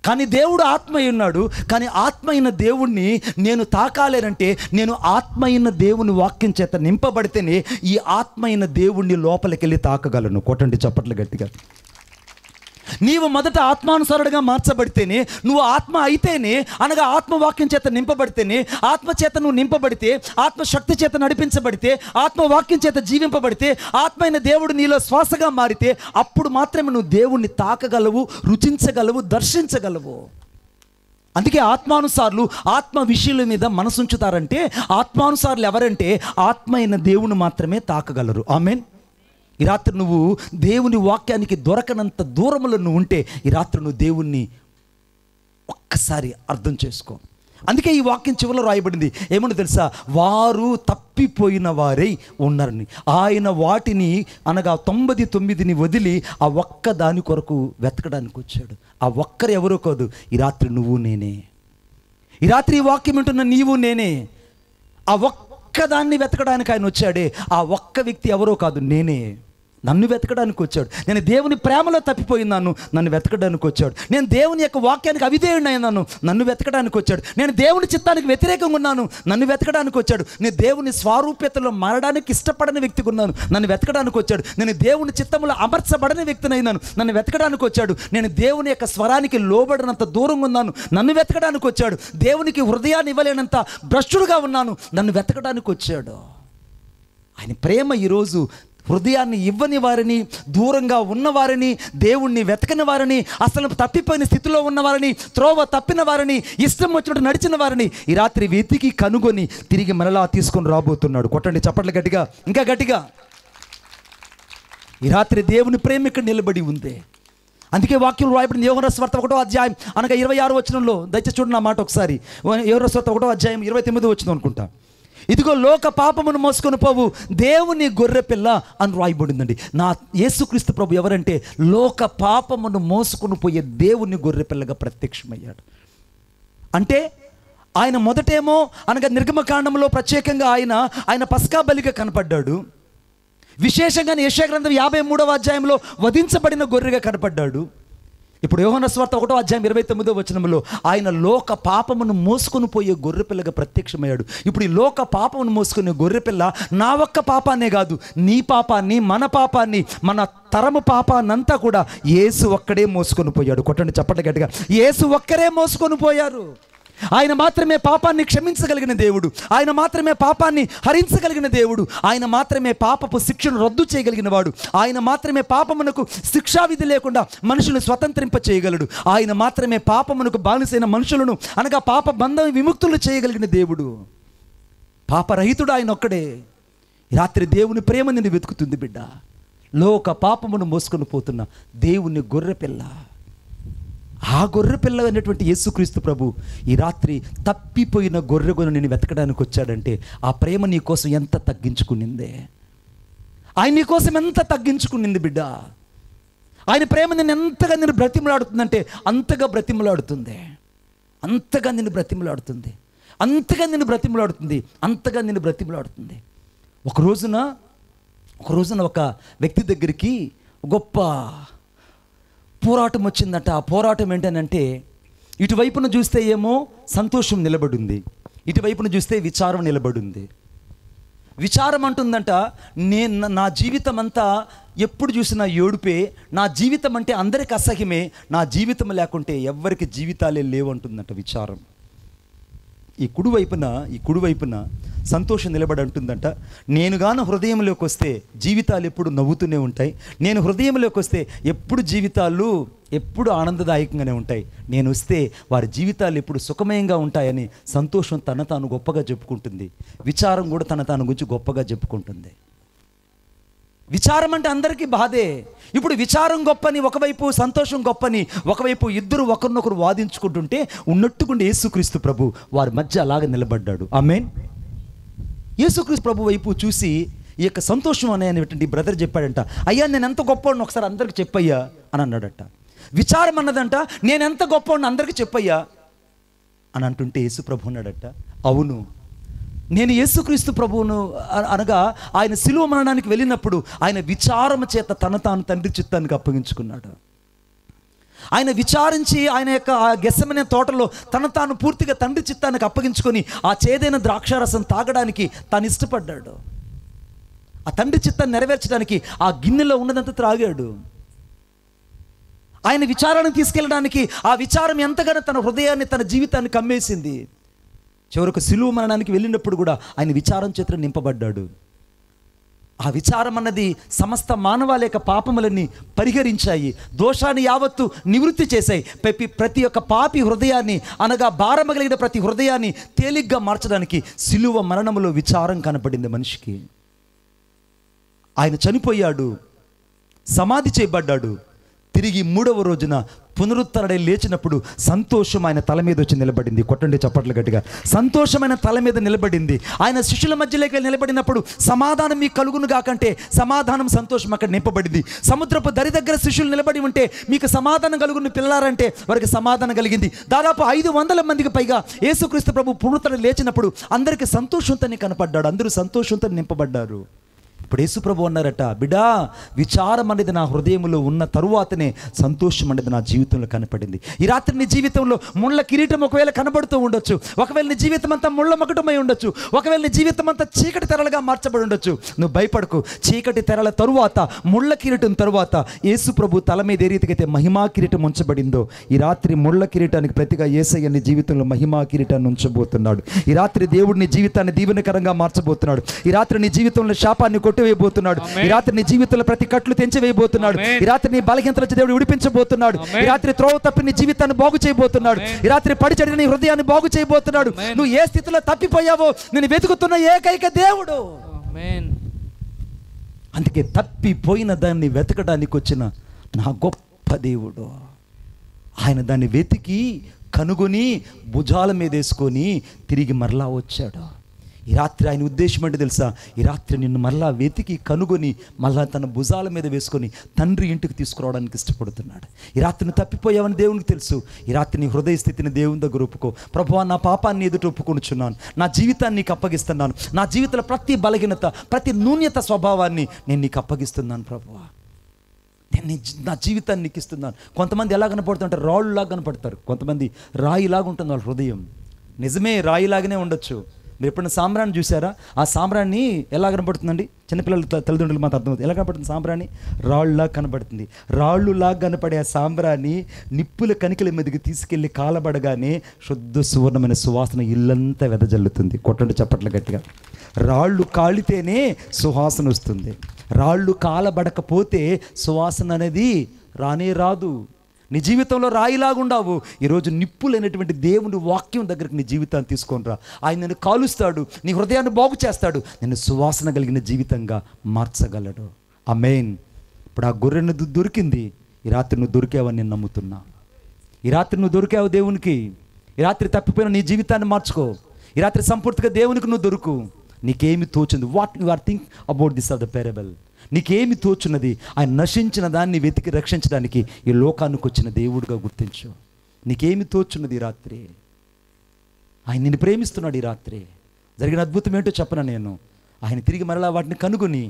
కానీ దేవుడు ఆత్మ అయి ఉన్నాడు. కానీ ఆత్మ అయిన దేవుణ్ణి నేను తాకాలేనంటే నేను ఆత్మ అయిన దేవుని వాక్యం చేత నింపబడితేనే ఈ ఆత్మ అయిన దేవుణ్ణి లోపలికి వెళ్ళి తాకగలను. కొట్టండి చప్పట్లు గట్టిగా. నీవు మొదట ఆత్మానుసారుడుగా మార్చబడితేనే, నువ్వు ఆత్మ అయితేనే, అనగా ఆత్మవాక్యం చేత నింపబడితేనే, ఆత్మ చేత నువ్వు నింపబడితే, ఆత్మశక్తి చేత నడిపించబడితే, ఆత్మవాక్యం చేత జీవింపబడితే, ఆత్మ అయిన దేవుడు నీలో శ్వాసగా మారితే అప్పుడు మాత్రమే నువ్వు దేవుణ్ణి తాకగలవు, రుచించగలవు, దర్శించగలవు. అందుకే ఆత్మానుసారులు ఆత్మ విషయాల మీద మనసుంచుతారంటే, ఆత్మానుసారులు ఎవరంటే ఆత్మ అయిన దేవుని మాత్రమే తాకగలరు. ఆమేన్. ఈ రాత్రి నువ్వు దేవుని వాక్యానికి దొరకనంత దూరంలో నువ్వు ఉంటే, ఈ రాత్రి నువ్వు దేవుణ్ణి ఒక్కసారి అర్థం చేసుకో. అందుకే ఈ వాక్యం చివరిలో రాయబడింది ఏమని తెలుసా? వారు తప్పిపోయిన వారై ఉన్నారని. ఆయన వాటిని అనగా 99ని వదిలి ఆ ఒక్క దాని కొరకు వెతకడానికి వచ్చాడు. ఆ ఒక్కరు ఎవరో కాదు, ఈ రాత్రి నువ్వు నేనే. ఈ రాత్రి ఈ వాక్యం వింటున్న నీవు నేనే. ఆ ఒక్కదాన్ని వెతకడానికి ఆయన వచ్చాడే. ఆ ఒక్క వ్యక్తి ఎవరో కాదు, నేనే. నన్ను వెతకడానికి వచ్చాడు. నేను దేవుని ప్రేమలో తప్పిపోయినాను, నన్ను వెతకడానికి వచ్చాడు. నేను దేవుని యొక్క వాక్యానికి అవిధేయుడిని అయినాను, నన్ను వెతకడానికి వచ్చాడు. నేను దేవుని చిత్తానికి వ్యతిరేకంగా ఉన్నాను, నన్ను వెతకడానికి వచ్చాడు. నేను దేవుని స్వారూప్యతలో మారడానికి ఇష్టపడని వ్యక్తిగా ఉన్నాను, నన్ను వెతకడానికి వచ్చాడు. నేను దేవుని చిత్తంలో అమర్చబడని వ్యక్తిని అయినాను, నన్ను వెతకడానికి వచ్చాడు. నేను దేవుని యొక్క స్వరానికి లోబడినంత దూరంగా ఉన్నాను, నన్ను వెతకడానికి వచ్చాడు. దేవునికి హృదయాన్ని ఇవ్వలేనంత భ్రష్టుడుగా ఉన్నాను, నన్ను వెతకడానికి వచ్చాడు. ఆయన ప్రేమ ఈరోజు హృదయాన్ని ఇవ్వని వారిని, దూరంగా ఉన్నవారిని, దేవుణ్ణి వెతకని వారిని, అసలు తప్పిపోయిన స్థితిలో ఉన్నవారిని, త్రోవ తప్పిన వారిని, ఇష్టం వచ్చినట్టు నడిచిన వారిని ఈ రాత్రి వెతికి కనుగొని తిరిగి మరలా తీసుకొని రాబోతున్నాడు. కొట్టండి చప్పట్లు గట్టిగా, ఇంకా గట్టిగా. ఈ రాత్రి దేవుని ప్రేమ ఇక్కడ నిలబడి ఉంది. అందుకే వాక్యం రాయబడింది యోహాను సువార్త 1వ అధ్యాయం అనగా 26వ వచనంలో. దయచేసి చూడండి నా మాట ఒకసారి. యోహాను సువార్త 1వ అధ్యాయం 29వ వచనం అనుకుంటా. ఇదిగో లోక పాపమును మోసుకొని పోవు దేవుని గొర్రెపిల్ల అని రాయబడిందండి. నా యేసుక్రీస్తు ప్రభు ఎవరంటే లోక పాపమును మోసుకొని పోయే దేవుని గొర్రెపిల్లగా ప్రత్యక్షమయ్యాడు. అంటే ఆయన మొదటేమో అనగా నిర్గమకాండంలో ప్రత్యేకంగా ఆయన పస్కా బలిగా కనపడ్డాడు. విశేషంగా యెషయా గ్రంథం 53వ అధ్యాయంలో వధించబడిన గొర్రెగా కనపడ్డాడు. ఇప్పుడు యోహాను సువార్త 1వ అధ్యాయం 29వ వచనంలో ఆయన లోక పాపమును మోసుకొని పోయే గొర్రెపిల్లగా ప్రత్యక్షమయ్యాడు. ఇప్పుడు ఈ లోక పాపమును మోసుకునే గొర్రెపిల్ల నా ఒక్క పాపాన్నే కాదు, నీ పాపాన్ని, మన పాపాన్ని, మన తరము పాపాన్నంతా కూడా యేసు ఒక్కడే మోసుకొని పోయాడు. కొట్టండి చప్పట్లు గట్టిగా. యేసు ఒక్కరే మోసుకొని పోయారు. ఆయన మాత్రమే పాపాన్ని క్షమించగలిగిన దేవుడు, ఆయన మాత్రమే పాపాన్ని హరించగలిగిన దేవుడు, ఆయన మాత్రమే పాపపు శిక్షను రద్దు చేయగలిగిన వాడు, ఆయన మాత్రమే పాపమునకు శిక్షావిధి లేకుండా మనుషులను స్వతంత్రింప చేయగలడు, ఆయన మాత్రమే పాపమునకు బానిసైన మనుషులను అనగా పాప బంధం విముక్తులు చేయగలిగిన దేవుడు. పాపరహితుడు ఆయన ఒక్కడే. రాత్రి దేవుని ప్రేమ నిన్ను వెతుకుతుంది బిడ్డ. లోక పాపమును మోసుకొని పోతున్న దేవుని గొర్రెపిల్ల, ఆ గొర్రెపిల్ల అనేటువంటి యేసుక్రీస్తు ప్రభు ఈ రాత్రి తప్పిపోయిన గొర్రెగొను నేను వెతకడానికి వచ్చాడంటే ఆ ప్రేమ నీ కోసం ఎంత తగ్గించుకునిందే, ఆయన నీ కోసం ఎంత తగ్గించుకునింది బిడ్డ. ఆయన ప్రేమ నేను ఎంతగా నేను బ్రతిమలాడుతుందంటే అంతగా బ్రతిమలాడుతుంది, అంతగా నేను బ్రతిమలాడుతుంది, అంతగా నేను బ్రతిమలాడుతుంది, అంతగా నేను బ్రతిమలాడుతుంది. ఒక రోజున ఒక వ్యక్తి దగ్గరికి గొప్ప పోరాటం వచ్చిందట. ఆ పోరాటం ఏంటనంటే ఇటువైపున చూస్తే ఏమో సంతోషం నిలబడింది, ఇటువైపున చూస్తే విచారం నిలబడింది. విచారం అంటుందంట, నా జీవితం అంతా ఎప్పుడు చూసినా ఏడుపే, నా జీవితం అంటే అందరికి అసహ్యమే, నా జీవితం లేకుంటే ఎవ్వరికి జీవితాలే లేవు అంటుందంట విచారం. ఈ కుడివైపున సంతోషం నిలబడి అంటుందంట, నేను గాన హృదయంలోకి వస్తే జీవితాలు ఎప్పుడు నవ్వుతూనే ఉంటాయి, నేను హృదయంలోకి వస్తే జీవితాలు ఎప్పుడు ఆనందదాయకంగానే ఉంటాయి, నేను వస్తే వారి జీవితాలు ఎప్పుడు సుఖమయంగా ఉంటాయని సంతోషం తాను గొప్పగా చెప్పుకుంటుంది. విచారం కూడా తాను గురించి గొప్పగా చెప్పుకుంటుంది. విచారం అంటే అందరికీ బాధే. ఇప్పుడు విచారం గొప్పని ఒకవైపు, సంతోషం గొప్పని ఒకవైపు, ఇద్దరు ఒకరినొకరు వాదించుకుంటుంటే ఉన్నట్టుకుండే యేసుక్రీస్తు ప్రభు వారి మధ్య అలాగే నిలబడ్డాడు. ఆమేన్. యేసుక్రీస్తు ప్రభు వైపు చూసి ఈ యొక్క సంతోషం అనేటువంటి బ్రదర్ చెప్పాడంట, అయ్యా నేను ఎంత గొప్పవాడిని ఒకసారి అందరికి చెప్పయ్యా అని అన్నాడట. విచారం అన్నదంట, నేను ఎంత గొప్పవాడిని అందరికీ చెప్పయ్యా అని అంటుంటే యేసు ప్రభు అన్నాడట, అవును, నేను యేసుక్రీస్తు ప్రభువును అనగా ఆయన సిలువ మరణానికి వెళ్ళినప్పుడు ఆయన విచారం చేత తాను తండ్రి చిత్తానికి అప్పగించుకున్నాడు. ఆయన విచారించి ఆయన యొక్క ఆ గెత్సెమనే తోటలో తాను పూర్తిగా తండ్రి చిత్తానికి అప్పగించుకొని ఆ చేదైన ద్రాక్షారసం తాగడానికి తాను ఇష్టపడ్డాడు. ఆ తండ్రి చిత్తాన్ని నెరవేర్చడానికి ఆ గిన్నెలో ఉన్నదంతా త్రాగాడు. ఆయన విచారాన్ని తీసుకెళ్ళడానికి ఆ విచారం ఎంతగానో తన హృదయాన్ని, తన జీవితాన్ని కమ్మేసింది. చివరకు సిలువ మరణానికి వెళ్ళినప్పుడు కూడా ఆయన విచారం చేత నింపబడ్డాడు. ఆ విచారం అన్నది సమస్త మానవాళ యొక్క పాపములన్నీ పరిహరించాయి, దోషాన్ని యావత్తు నివృత్తి చేశాయి. ప్రతి ఒక్క పాపి హృదయాన్ని అనగా భారము కలిగిన ప్రతి హృదయాన్ని తేలిగ్గా మార్చడానికి సిలువ మరణములో విచారం కనపడింది మనిషికి. ఆయన చనిపోయాడు, సమాధి చేయబడ్డాడు, తిరిగి 3వ రోజున పునరుద్ధరణై లేచినప్పుడు సంతోషం ఆయన తల మీద వచ్చి నిలబడింది. కొట్టండి చప్పట్లు గట్టిగా. సంతోషమైన తల మీద నిలబడింది. ఆయన శిష్యుల మధ్యలోకి నిలబడినప్పుడు సమాధానం మీకు కలుగును గాకంటే సమాధానం, సంతోషం అక్కడ నింపబడింది. సముద్రపు దరి దగ్గర శిష్యులు నిలబడి ఉంటే మీకు సమాధానం కలుగును పిల్లారంటే వారికి సమాధానం కలిగింది. దాదాపు 500 మందికి పైగా యేసుక్రీస్తు ప్రభు పునరుద్ధరణ లేచినప్పుడు అందరికీ సంతోషంతోనే కనపడ్డాడు, అందరూ సంతోషంతో నింపబడ్డారు. ఇప్పుడు యేసు ప్రభు అన్నారట, బిడా విచారం అనేది నా హృదయంలో ఉన్న తరువాతనే సంతోషం అనేది నా జీవితంలో కనపడింది. ఈ రాత్రి నీ జీవితంలో ముళ్ళ కిరీటం ఒకవేళ కనబడుతూ ఉండొచ్చు, ఒకవేళ నీ జీవితం అంతా ముళ్ళ మకుటమై ఉండొచ్చు, ఒకవేళ నీ జీవితం అంతా చీకటి తెరలుగా మార్చబడి ఉండొచ్చు. నువ్వు భయపడకు. చీకటి తెరల తరువాత, ముళ్ళ కిరీటం తరువాత యేసు ప్రభు తల మీద ఏ రీతికైతే మహిమా కిరీటం ఉంచబడిందో ఈ రాత్రి ముళ్ళ కిరీటానికి ప్రతిగా యేసయ్య నీ జీవితంలో మహిమా కిరీటాన్ని ఉంచబోతున్నాడు. ఈ రాత్రి దేవుడు నీ జీవితాన్ని దీవెనకరంగా మార్చబోతున్నాడు. ఈ రాత్రి నీ జీవితంలో శాపాన్ని కొట్టివేయబోతున్నాడు. ఈ రాత్రి నీ జీవితంలో ప్రతి కట్లు తెంచివేయబోతున్నాడు. ఈ రాత్రి నీ బలహీనతల నుంచి దేవుడు విడిపించబోతున్నాడు. ఈ రాత్రి త్రోవ తప్పి నీ జీవితాన్ని బాగు చేయబోతున్నాడు. ఈ రాత్రి పడిచడిన నీ హృదయాన్ని బాగు చేయబోతున్నాడు. నువ్వు ఏ స్థితిలో తప్పిపోయావో నేను వెతుకుతున్న ఏకైక దేవుడు. అందుకే తప్పిపోయిన దాన్ని వెతకడానికి వచ్చిన నా గొప్ప దేవుడు. ఆయన దాన్ని వెతికి కనుగొని భుజాల మీద వేసుకొని తిరిగి మరలా వచ్చాడు. ఈ రాత్రి ఆయన ఉద్దేశం అంటే తెలుసా? ఈ రాత్రి నిన్ను మరలా వెతికి కనుగొని మళ్ళా తన భుజాల మీద వేసుకొని తండ్రి ఇంటికి తీసుకురావడానికి ఇష్టపడుతున్నాడు. ఈ రాత్రి నువ్వు తప్పిపోయావని దేవునికి తెలుసు. ఈ రాత్రి నీ హృదయ స్థితిని దేవుని దగ్గర ఒప్పుకో. ప్రభువా, నా పాపాన్ని ఎదుట ఒప్పుకొనుచున్నాను, నా జీవితాన్ని నీకు అప్పగిస్తున్నాను, నా జీవితంలో ప్రతి బలహీనత ప్రతి న్యూన్యత స్వభావాన్ని నేను నీకు అప్పగిస్తున్నాను ప్రభువా, నేను నా జీవితాన్ని నీకు ఇస్తున్నాను. కొంతమంది ఎలా కనపడుతుంటారు? రాళ్ళులాగా కనపడతారు. కొంతమంది రాయిలాగా ఉంటుంది వాళ్ళ హృదయం. నిజమే, రాయిలాగానే ఉండొచ్చు. మీరు ఎప్పుడైనా సాంబ్రాన్ని చూసారా? ఆ సాంబ్రాన్ని ఎలా కనపడుతుందండి? చిన్నపిల్లల తల్లిదండ్రులు మాకు అర్థమవుతుంది. ఎలా కనపడుతుంది సాంబ్రాన్ని? రాళ్ళులాగా కనపడుతుంది. రాళ్ళులాగా కనపడే ఆ సాంబ్రాన్ని నిప్పుల కణికల మీదకి తీసుకెళ్ళి కాలబడగానే శుద్ధ సువర్ణమైన సువాసన ఇల్లంతా వెదజల్లుతుంది. కొట్టండి చప్పట్లు గట్టిగా. రాళ్ళు కాలితేనే సువాసన వస్తుంది. రాళ్ళు కాలబడకపోతే సువాసన అనేది రానే రాదు. నీ జీవితంలో రాయిలాగుండావు. ఈరోజు నిప్పులైనటువంటి దేవుని వాక్యం దగ్గరికి నీ జీవితాన్ని తీసుకొని రా. ఆయన నిన్ను కాలుస్తాడు, నీ హృదయాన్ని బాగు చేస్తాడు, నిన్ను సువాసన కలిగిన జీవితంగా మార్చగలడు. ఆమేన్. ఇప్పుడు ఆ గొర్రెను దొరికింది. ఈ రాత్రి నువ్వు దొరికావని నేను నమ్ముతున్నా. ఈ రాత్రి నువ్వు దొరికావు దేవునికి. ఈ రాత్రి తప్పిపోయిన నీ జీవితాన్ని మార్చుకో. ఈ రాత్రి సంపూర్తిగా దేవునికి నువ్వు దొరుకు. నీకేమి తోచుంది? What you are think about this of the parable? నీకేమి తోచున్నది? ఆయన నశించిన దాన్ని వెతికి రక్షించడానికి ఈ లోకానికి వచ్చిన దేవుడిగా గుర్తించు. నీకేమి తోచున్నది? ఈ రాత్రి ఆయన నిన్ను ప్రేమిస్తున్నాడు. ఈ రాత్రి జరిగిన అద్భుతం ఏంటో చెప్పను నేను. ఆయన తిరిగి మరలా వాటిని కనుగొని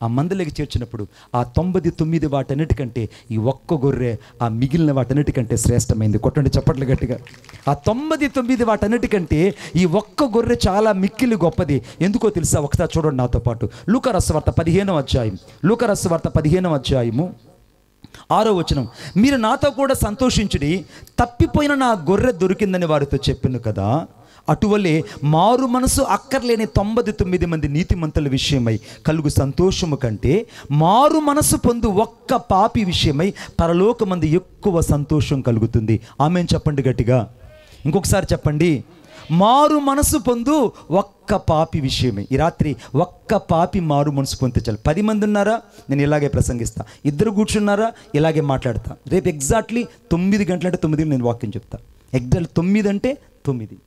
ఆ మందలోకి చేర్చినప్పుడు ఆ 99 వాటన్నిటికంటే ఈ ఒక్క గొర్రె ఆ మిగిలిన వాటన్నిటికంటే శ్రేష్టమైంది. కొట్టండి చప్పట్లు గట్టిగా. ఆ 99 వాటన్నిటికంటే ఈ ఒక్క గొర్రె చాలా మిక్కిలి గొప్పది. ఎందుకో తెలుసా? ఒకసారి చూడండి నాతో పాటు. లూకా రాసువార్త 15వ అధ్యాయం. లూకా రాసువార్త 15వ అధ్యాయము 6వ వచనం. మీరు నాతో కూడా సంతోషించుడి, తప్పిపోయిన నా గొర్రె దొరికిందని వారితో చెప్పాను కదా. అటువలే మారు మనసు అక్కర్లేని 99 మంది నీతిమంతుల విషయమై కలుగు సంతోషము కంటే మారు మనసు పొందు ఒక్క పాపి విషయమై పరలోకమందు ఎక్కువ సంతోషం కలుగుతుంది. ఆమేన్ చెప్పండి గట్టిగా. ఇంకొకసారి చెప్పండి. మారు మనసు పొందు ఒక్క పాపి విషయమే. ఈ రాత్రి ఒక్క పాపి మారు మనసు పొందితే చాలు. 10 మంది ఉన్నారా? నేను ఇలాగే ప్రసంగిస్తా. 2 కూర్చున్నారా? ఇలాగే మాట్లాడతా. రేపు ఎగ్జాక్ట్లీ 9 గంటలంటే 9 నేను వాక్యం చెప్తా. ఎగ్జాక్ట్ 9 అంటే 9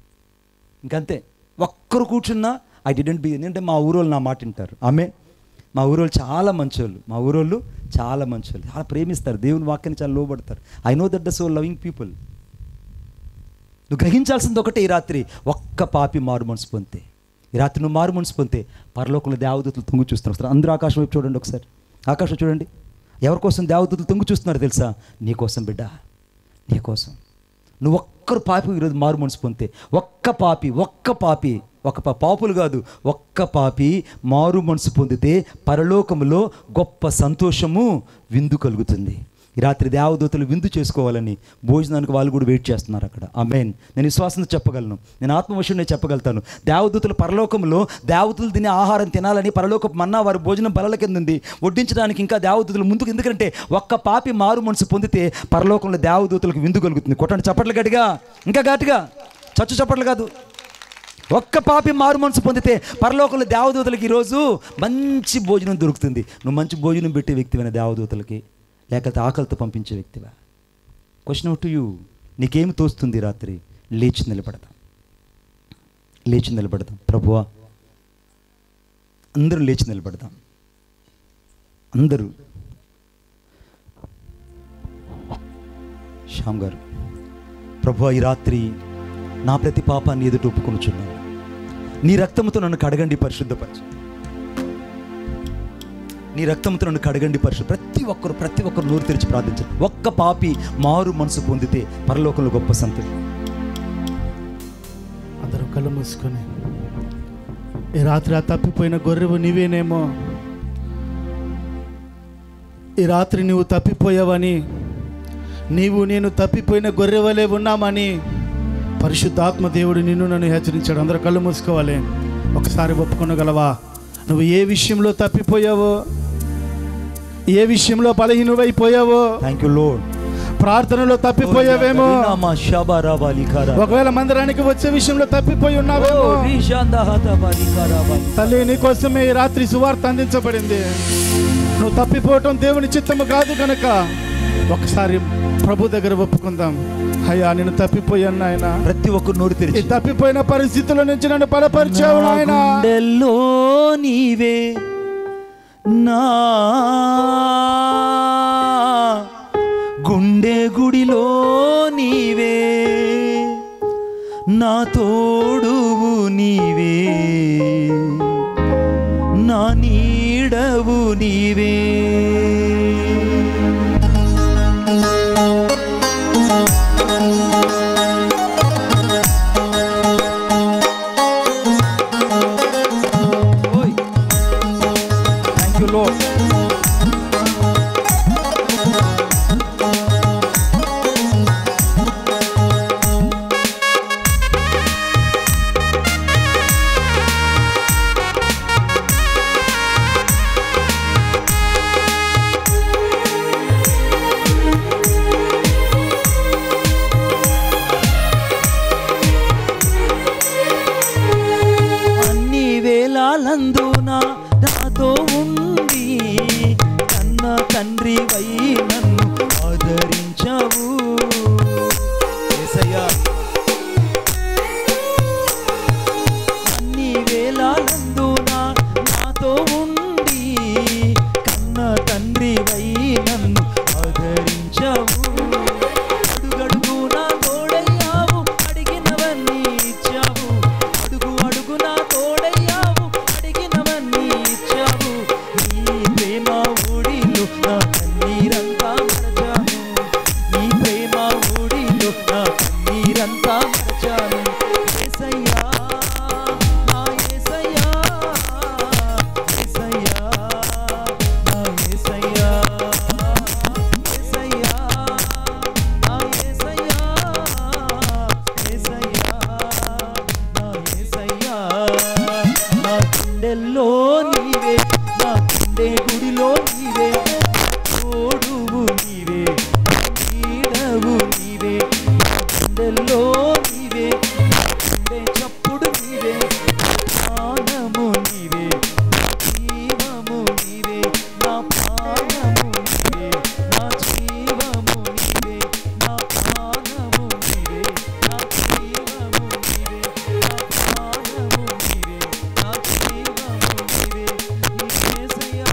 ఇంకంతే. ఒక్కరు కూర్చున్నా ఐ డిడెంట్ బి. ఎందుకంటే మా ఊరోళ్ళు నా మాట వింటారు. మా ఊరోళ్ళు చాలా మంచోళ్ళు. మా ఊరోళ్ళు చాలా మంచోళ్ళు, చాలా ప్రేమిస్తారు, దేవుని వాక్యాన్ని చాలా లోబడతారు. I know that the so loving people. నువ్వు గ్రహించాల్సింది ఒకటే, ఈ రాత్రి ఒక్క పాపి మారు మనసు పొందితే, ఈ రాత్రి నువ్వు మారు మనసు పొందితే పరలోకంలో దేవదూతలు తొంగి చూస్తున్నారు. అందరూ ఆకాశం వైపు చూడండి ఒకసారి. ఆకాశం చూడండి. ఎవరి కోసం దేవదూతలు తొంగి చూస్తున్నారు తెలుసా? నీకోసం బిడ్డ, నీకోసం. నువ్వు ఒక్కరు పాపి ఈరోజు మారు మనసు పొందితే, ఒక్క పాపి పాపులు కాదు, ఒక్క పాపి మారు మనసు పొందితే పరలోకములో గొప్ప సంతోషము విందు కలుగుతుంది. ఈ రాత్రి దేవదూతలు విందు చేసుకోవాలని భోజనానికి వాళ్ళు కూడా వెయిట్ చేస్తున్నారు అక్కడ. ఆమేన్. నేను విశ్వాసంతో చెప్పగలను, నేను ఆత్మవశం నేను చెప్పగలుగుతాను. దేవదూతలు పరలోకంలో దేవదూతలు తినే ఆహారం తినాలని పరలోకపు మన్నా వారి భోజనం బలల కింద ఉంది, వడ్డించడానికి ఇంకా దేవదూతలు ముందుకు. ఎందుకంటే ఒక్క పాపి మారు మనసు పొందితే పరలోకంలో దేవదూతలకు విందు కలుగుతుంది. కొట్టండి చప్పట్లు గట్టిగా, ఇంకా గట్టిగా, చచ్చు చప్పట్లు కాదు. ఒక్క పాపి మారు మనసు పొందితే పరలోకంలో దేవదూతలకి ఈరోజు మంచి భోజనం దొరుకుతుంది. నువ్వు మంచి భోజనం పెట్టే వ్యక్తివైన దేవదూతలకి, లేకపోతే ఆకలితో పంపించే వ్యక్తివా? Question to you. నీకేమి తోస్తుంది? రాత్రి లేచి నిలబడదాం. ప్రభువా, అందరూ లేచి నిలబడదాం. అందరూ. శ్యామ్ గారు, ప్రభువా, ఈ రాత్రి నా ప్రతి పాపాన్ని ఎదుట ఒప్పుకొనుచున్నాను. నీ రక్తముతో నన్ను కడగండి, పరిశుద్ధపరచు. నీ రక్తంతో నన్ను కడగండి, పరిశుద్ధ. ప్రతి ఒక్కరు నోరు తెరిచి ప్రార్థించారు. ఒక్క పాపి మారు మనసు పొందితే పరలోకంలో గొప్ప సంతోషం. అందరూ కళ్ళు మూసుకొని, ఈ రాత్రి ఆ తప్పిపోయిన గొర్రెవు నీవేనేమో. ఈ రాత్రి నువ్వు తప్పిపోయావని, నేను తప్పిపోయిన గొర్రెవలే ఉన్నామని పరిశుద్ధాత్మ దేవుడు నిన్ను నన్ను హెచ్చరించాడు. అందరూ కళ్ళు మూసుకోవాలి. ఒకసారి ఒప్పుకొనగలవా? నువ్వు ఏ విషయంలో తప్పిపోయావో, ఏ విషయంలో బలహీనుడైపోయావో, థ్యాంక్ యూ లార్డ్. ప్రార్థనలో తప్పిపోయావేమో, ఒకవేళ మందిరానికి వచ్చే విషయంలో తప్పిపోయి ఉన్నావేమో. తల్లి, నీకోసమే ఈ రాత్రి సువార్త అందించబడింది. నువ్వు తప్పిపోవటం దేవుని చిత్తము కాదు కనుక ఒకసారి ప్రభు దగ్గర ఒప్పుకుందాం. అయ్యా, నేను తప్పిపోయాను నాయన. ప్రతి ఒక్క నోరు తెరిచి, తప్పిపోయిన పరిస్థితుల నుంచి నన్ను బలపరిచావు నాయన. గుండెల్లో నీవే, నా గుండె గుడిలో నీవే, నా తోడువు నీవే, నా నీడవు నీవే. Thank you lord. నాతో ఉండి కన్న తండ్రి వై నన్ను ఆదరించావు యేసయ్యా. అన్ని వేళలందున నాతో ఉండి కన్న తండ్రి వై నన్ను ఆదరించావు. అడుగడుగునా తోడయ్యావు, అడిగినవన్నీ ఇచ్చావు. అడుగు అడుగునా తోడయ్యావు, అడిగినవన్నీ ఇచ్చావు. నీ ప్రేమ ఊడిలో నా కన్నీరంతా మరచాను. నీ ప్రేమ ఊడిలో నా కన్నీరంతా మరచాను. యేసయ్యా, నా యేసయ్యా, యేసయ్యా, నా యేసయ్యా, యేసయ్యా, నా యేసయ్యా, యేసయ్యా, నా యేసయ్యా. నా గుండెల్లో నీవే, నా గుండె గుడిలో నీవే, తోడువు నీవే, నీడవు నీవే. నా గుండెల్లో నీవే, నా గుండె చప్పుడు నీవే, ప్రాణము నీవే, జీవము నీవే. నా ప్రాణము నీవే, నా జీవము నీవే, నా ప్రాణము నీవే, నా జీవము నీవే, నా ప్రాణము నీవే, నా జీవము నీవే. యేసయ్యా,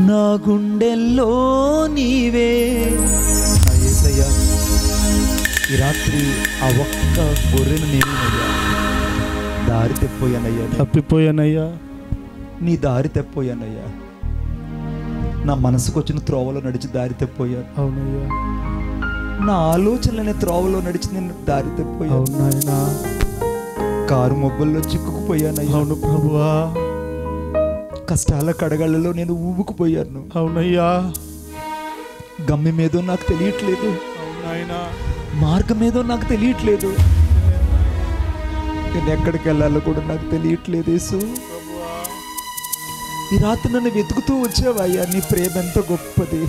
నా గుండెల్లో నీవే. నా యేసయ్యా, ఈ రాత్రి ఆ ఒక్క గొర్రెను నేనయ్యా దారి తెప్పోయానయ్యా. తప్పిపోయానయ్యా. నీ దారి తెప్పోయానయ్యా. నా మనసుకు వచ్చిన త్రోవలో నడిచి దారి తెప్పోయాను. అవునయ్యా. నా ఆలోచనలనే త్రోవలో నడిచి నేను దారి తెప్పోయాను. అవును నాయనా. కారు మొబ్బల్లో చిక్కుకుపోయానయ్యా. అవును ప్రభువా. కష్టాల కడగళ్ళలో నేను ఊబుకుపోయాను. అవునయ్యా. గమ్యం ఏదో నాకు తెలియట్లేదు, అవునాయనా. మార్గం ఏదో నాకు తెలియట్లేదు, నేను ఎక్కడికి వెళ్ళాలో కూడా నాకు తెలియట్లేదు. యేసు, ఈ రాత్రి నన్ను వెతుకుతూ వచ్చావయ్యా. నీ ప్రేమ ఎంత గొప్పది.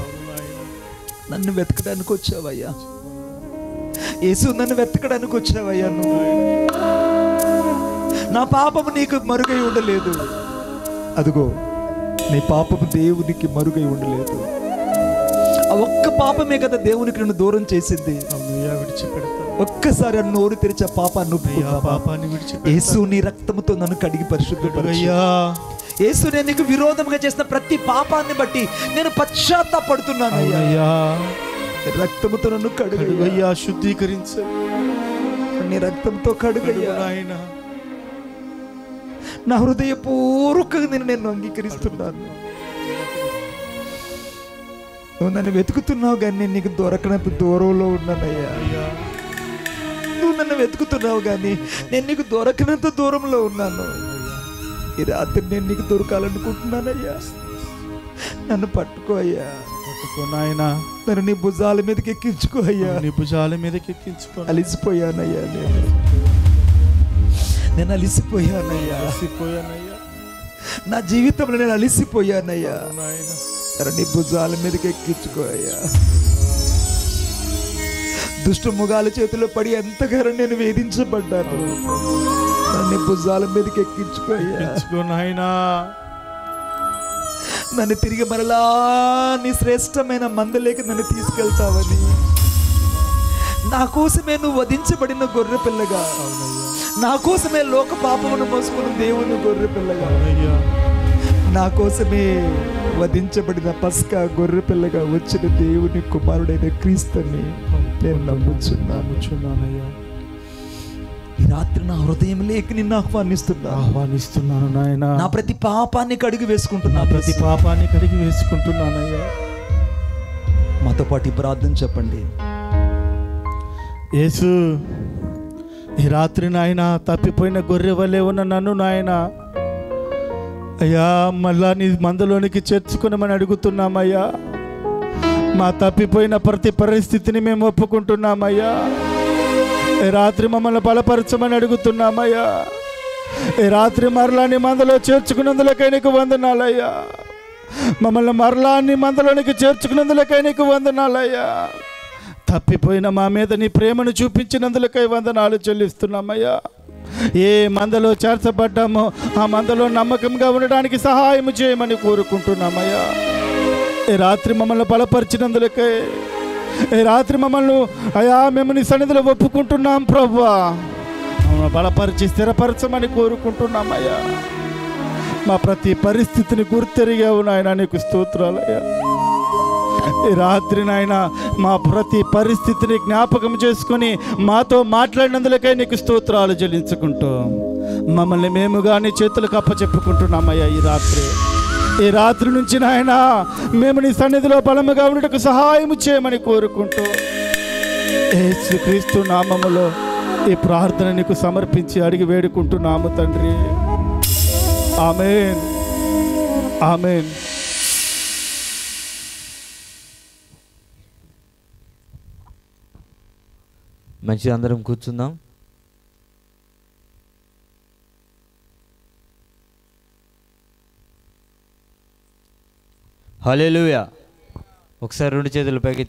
నన్ను వెతకడానికి వచ్చావయ్యా యేసు, నన్ను వెతకడానికి వచ్చావయ్యా. నువ్వు నా పాపము నీకు మరుగై ఉండలేదు. అదిగో, నీ పాపము దేవునికి మరుగై ఉండలేదు. ఆ ఒక్క పాపమే కదా దేవునికి నన్ను దూరం చేసింది. అవునయ్యా, విడిచిపెడతా. ఒక్కసారి ఆ నోరు తెరిచి ఆ పాపాన్ని ఒప్పుకుందామా? పాపాన్ని విడిచిపెడతా. యేసు, నీ రక్తముతో నన్ను కడిగి పరిశుద్ధపరచయ్యా. అయ్యా, యేసు, నేను నీకు విరోధంగా చేసిన ప్రతి పాపాన్ని బట్టి నేను పశ్చాత్తాపడుతున్నాను అయ్యా. రక్తముతో నన్ను కడుగయ్యా, శుద్ధీకరించు. నీ రక్తంతో కడుగయ్యా. నాయనా, నా హృదయపూర్వకంగా నేను అంగీకరిస్తున్నాను. నువ్వు నన్ను వెతుకుతున్నావు కానీ నేను నీకు దొరకనంత దూరంలో ఉన్నానయ్యా. నువ్వు నన్ను వెతుకుతున్నావు కానీ నేను నీకు దొరకనంత దూరంలో ఉన్నాను. ఈ రాత్రి నేను నీకు దొరకాలనుకుంటున్నానయ్యా. నన్ను పట్టుకో అయ్యా, పట్టుకో నాయనా, నన్ను నీ భుజాల మీదకి ఎక్కించుకో అయ్యా. నీ భుజాల మీదకి ఎక్కించుకో. అలిసిపోయానయ్యా, నేను అలిసిపోయానయ్యా, అలసిపోయానయ్యా. నా జీవితంలో నేను అలిసిపోయానయ్యా. నాయనా, నీ భుజాల మీదకి ఎక్కించుకో అయ్యా. దుష్ట ముగాల చేతిలో పడి ఎంతగానో నేను వేధించబడ్డాను. నన్ను భుజాల మీదకి ఎక్కించుకో అయ్యా. నాయనా, నన్ను తిరిగి మరలా నీ శ్రేష్టమైన మందలేకి నన్ను తీసుకెళ్తావని, నా కోసమే నువ్వు వధించబడిన గొర్రె పిల్లగా, నా కోసమే లోక పాపమును మోసుకున్న దేవుని గొర్రె పిల్లగా, నా కోసమే వధించబడిన పస్కా గొర్రె పిల్లగా వచ్చిన దేవుని కుమారుడైన క్రీస్తుని నేను నమ్ముచున్నానయ్యా. ఈ రాత్రి నా హృదయం లేక నిన్ను ఆహ్వానిస్తున్నాను నాయన. నా ప్రతి పాపాన్ని కడిగి వేసుకుంటున్నా, ప్రతి పాపాన్ని కడిగి వేసుకుంటున్నానయ్యా. మాతో పాటు ప్రార్థన చెప్పండి. యేసు, ఈ రాత్రి నాయన తప్పిపోయిన గొర్రె వలె ఉన్న నన్ను నాయన అయ్యా మళ్ళా నీ మందలోనికి చేర్చుకున్నామని అడుగుతున్నామయ్యా. మా తప్పిపోయిన ప్రతి పరిస్థితిని మేము ఒప్పుకుంటున్నామయ్యా. ఈ రాత్రి మమ్మల్ని బలపరచమని అడుగుతున్నామయ్యా. ఈ రాత్రి మరలా నీ మందలో చేర్చుకున్నందులకై నీకు వందనాలయ్యా. మమ్మల్ని మరలా నీ మందలోనికి చేర్చుకున్నందులకై నీకు వందనాలయ్యా. తప్పిపోయిన మా మీద నీ ప్రేమను చూపించినందులకై వందనాలు చెల్లిస్తున్నామయ్యా. ఏ మందలో చేర్చబడ్డామో ఆ మందలో నమ్మకంగా ఉండడానికి సహాయం చేయమని కోరుకుంటున్నామయ్యా. ఈ రాత్రి మమ్మల్ని బలపరిచినందులకై, ఈ రాత్రి మమ్మల్ని అయ్యా మేము నీ సన్నిధిలో ఒప్పుకుంటున్నాం ప్రభువా. మమ్మల్ని బలపరిచి స్థిరపరచమని కోరుకుంటున్నామయ్యా. మా ప్రతి పరిస్థితిని గుర్తెరిగావు నాయన, నీకు స్తోత్రాలయ్యా. ఈ రాత్రి నాయన మా ప్రతి పరిస్థితిని జ్ఞాపకం చేసుకొని మాతో మాట్లాడినందులకై నీకు స్తోత్రాలు చెల్లించుకుంటూ మమ్మల్ని మేముగా నీ చేతులకు అప్పచెప్పుకుంటున్నామయ్యా. ఈ రాత్రి నుంచి నాయన మేము నీ సన్నిధిలో బలముగా ఉండటకు సహాయం చేయమని కోరుకుంటూ యేసుక్రీస్తు నామములో ఈ ప్రార్థన నీకు సమర్పించి అడిగి వేడుకుంటున్నాము తండ్రి. ఆమేన్, ఆమేన్. మంచిగా అందరం కూర్చుందాం. హల్లెలూయా. ఒకసారి 2 చేతులు పైకి